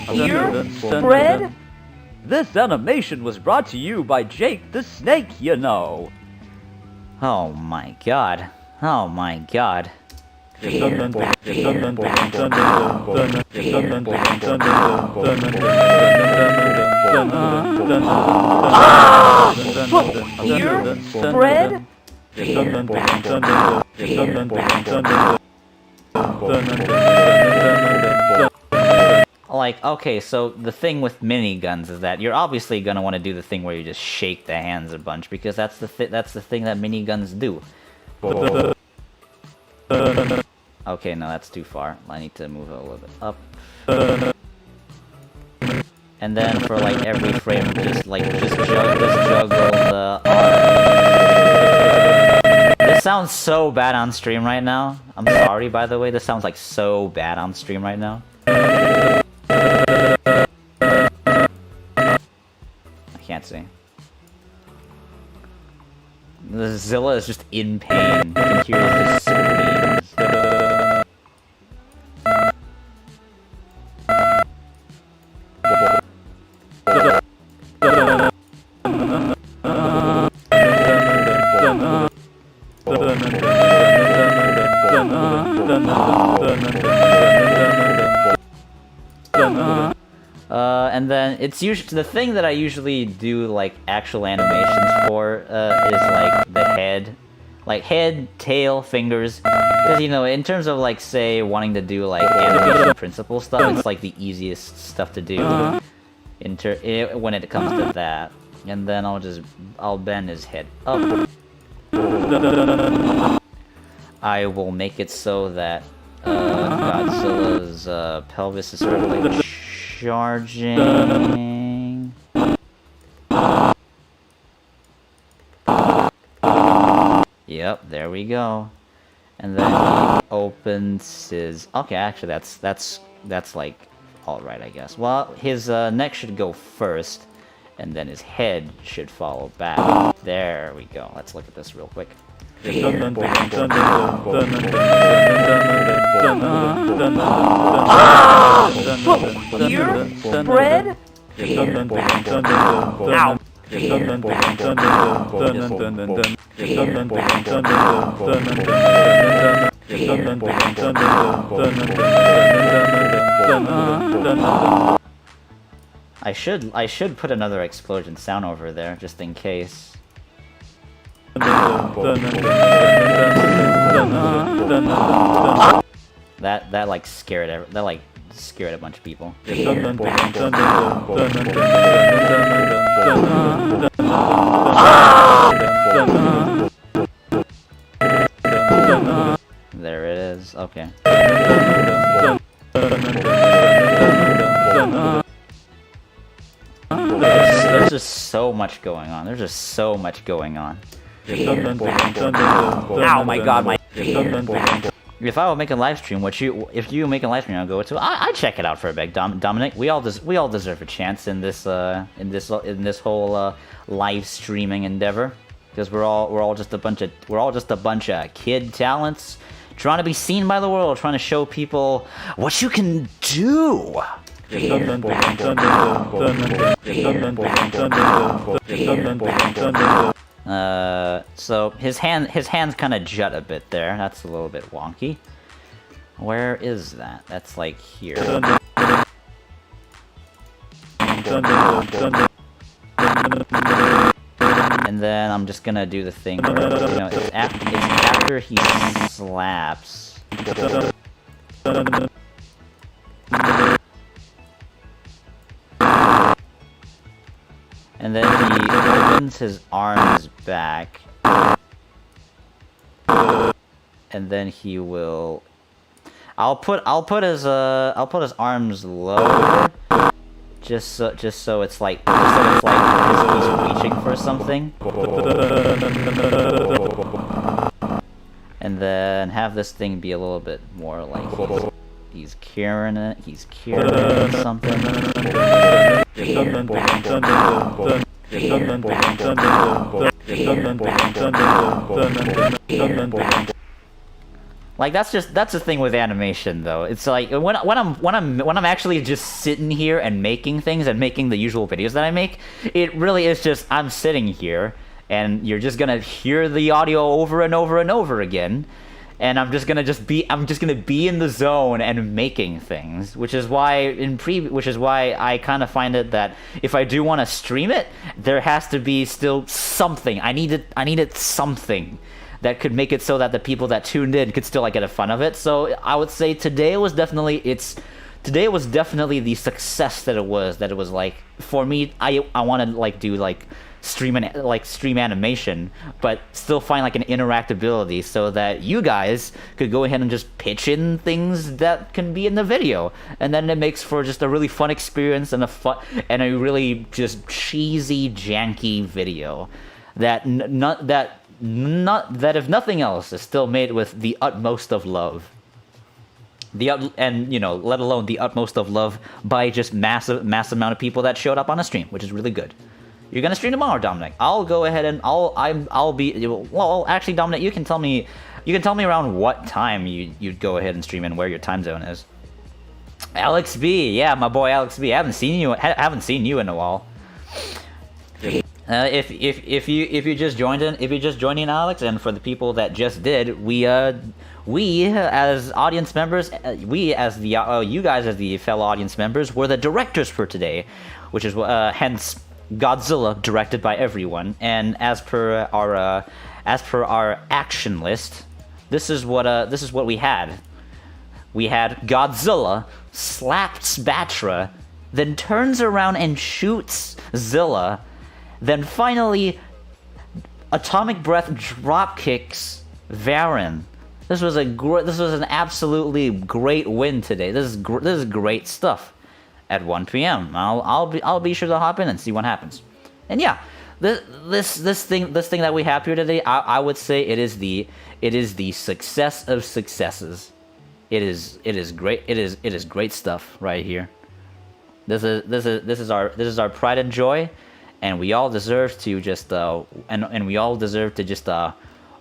Here, spread. This animation was brought to you by Jake the Snake, you know. Oh my god. Oh my god. Here, spread. Like, okay, so the thing with miniguns is that you're obviously gonna want to do the thing where you just shake the hands a bunch, because that's the thing that miniguns do. Okay, no, that's too far. I need to move it a little bit up. And then for like every frame, just juggle the arm. This sounds so bad on stream right now. I'm sorry, by the way. This sounds like so bad on stream right now. I can't see. The Zilla is just in pain. You can hear it just screams. And then it's usually the thing that I usually do like actual animations for is like the head, tail, fingers, because you know, in terms of like say wanting to do like animation principle stuff, it's like the easiest stuff to do when it comes to that. And then I'll bend his head up. I will make it so that Godzilla's pelvis is sort of like charging. Yep, there we go. And then he opens his. Okay, actually, that's like all right, I guess. Well, his neck should go first, and then his head should follow back. There we go. Let's look at this real quick. Here, spread. Ow. I should put another explosion sound over there just in case. That like scared a bunch of people. There it is. Okay. There's just so much going on. There's just so much going on. Ow, my god, my... If I would make a live stream, if you make a live stream, I'll go to. I check it out for a bit, Dominic. We all deserve a chance in this whole live streaming endeavor, because we're all just a bunch of kid talents trying to be seen by the world, trying to show people what you can do. So his hands kind of jut a bit there. That's a little bit wonky. Where is that? That's like here. And then I'm just gonna do the thing where, you know, it's after he slaps. And then he opens his arms back, and then he will. I'll put his arms lower, just so it's like he's reaching for something, and then have this thing be a little bit more like He's carrying it. He's carrying something. Like that's the thing with animation though. It's like when I'm actually just sitting here and making things and making the usual videos that I make, it really is just I'm sitting here and you're just gonna hear the audio over and over and over again. And I'm just gonna be in the zone and making things, which is why I kind of find it that if I do want to stream it, there has to be still something. I needed something that could make it so that the people that tuned in could still like get a fun of it. So I would say today was definitely the success that it was. That it was like for me, I want to like do like stream animation, but still find like an interactability so that you guys could go ahead and just pitch in things that can be in the video, and then it makes for just a really fun experience and a really just cheesy, janky video that if nothing else is still made with the utmost of love. And you know, let alone the utmost of love by just mass amount of people that showed up on a stream, which is really good. You're gonna stream tomorrow, Dominic. I'll go ahead and I'll be well. Actually, Dominic, you can tell me around what time you'd go ahead and stream and where your time zone is. Alex B, yeah, my boy Alex B. I haven't seen you in a while. If you just joined in, Alex, and for the people that just did, we as audience members, you guys as the fellow audience members were the directors for today, which is hence Godzilla, directed by everyone. And as per our action list, this is what we had. We had Godzilla slaps Batra, then turns around and shoots Zilla, then finally Atomic Breath drop kicks Varen. This was an absolutely great win today. This is great stuff. At 1 p.m. I'll be sure to hop in and see what happens. And yeah, this thing that we have here today, I would say it is the success of successes. It is great stuff right here. This is our pride and joy, and we all deserve to just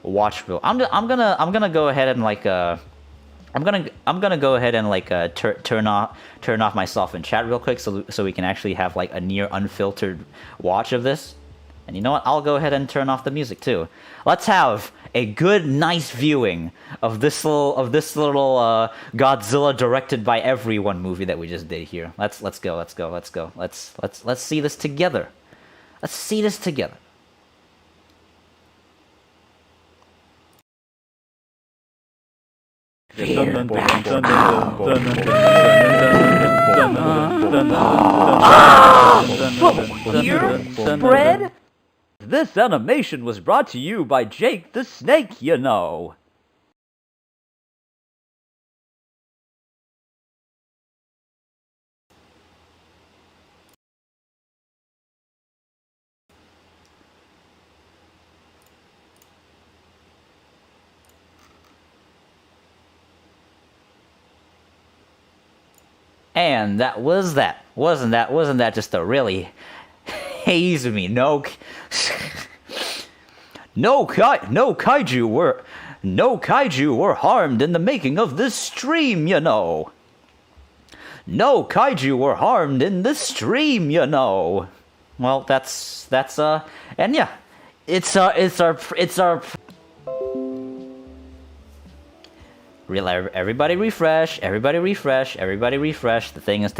watch. I'm gonna go ahead and like I'm gonna go ahead and like turn off myself in chat real quick so we can actually have like a near unfiltered watch of this. And you know what? I'll go ahead and turn off the music too. Let's have a good, nice viewing of this little Godzilla directed by everyone movie that we just did here. Let's go. Let's see this together. Let's see this together. Here, bread? This animation was brought to you by Jake the Snake, you know. And that was that. Wasn't that just a really haze me? No kaiju were harmed in the making of this stream, you know. No kaiju were harmed in this stream, you know. Well, that's and yeah, it's our. Everybody refresh. The thing is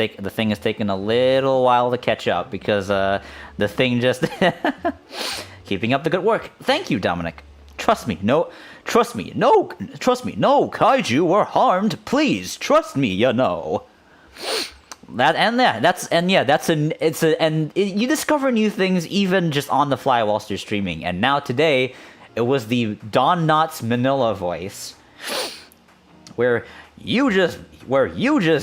taking a little while to catch up because the thing just keeping up the good work. Thank you, Dominic. Trust me, no kaiju were harmed. Please trust me, you know. You discover new things even just on the fly whilst you're streaming. And now today, it was the Don Knotts Manila voice. Where you just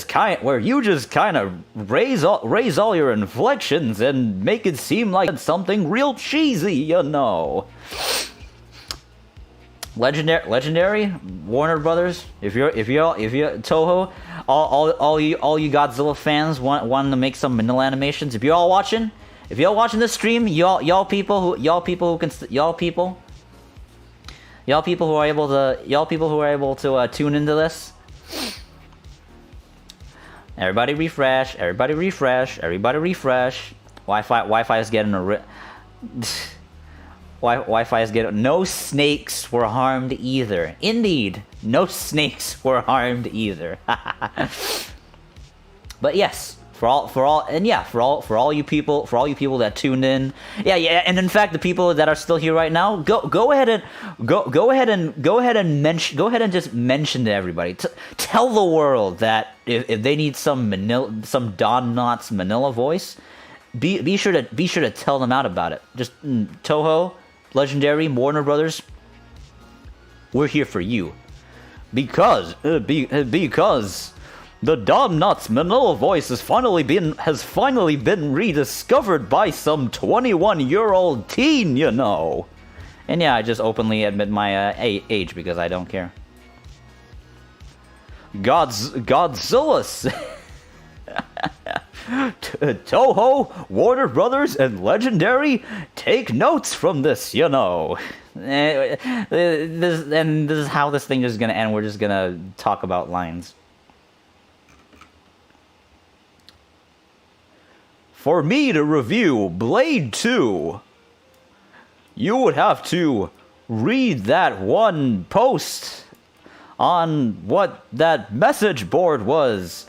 kind of raise all your inflections and make it seem like it's something real cheesy, you know. Legendary Warner Brothers, if you're Toho, all you Godzilla fans wanting to make some Manila animations. If y'all watching this stream, y'all people who are able to tune into this. Everybody refresh. Wi-Fi is getting Wi-Fi is getting. No snakes were harmed either. Indeed, no snakes were harmed either. But yes, for all you people that tuned in, yeah, and in fact, the people that are still here right now, go ahead and just mention to everybody, tell the world that if they need some Don Knotts Manila voice, be sure to tell them out about it. Just Toho, Legendary, Warner Brothers, we're here for you, because the Don Knotts Manila voice has finally been rediscovered by some 21-year-old teen, you know. And yeah, I just openly admit my age because I don't care. Godzilla. Toho, Warner Brothers, and Legendary, take notes from this, you know. This is how this thing is gonna end. We're just gonna talk about lines. For me to review Blade 2, you would have to read that one post on what that message board was.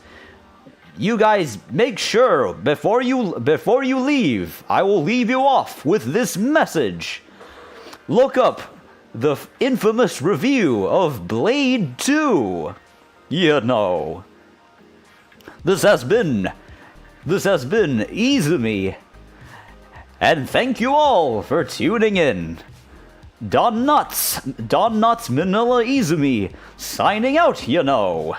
You guys make sure before you leave, I will leave you off with this message. Look up the infamous review of Blade 2. You know. This has been Izumi. And thank you all for tuning in. Don Knotts Manila Izumi, signing out, you know.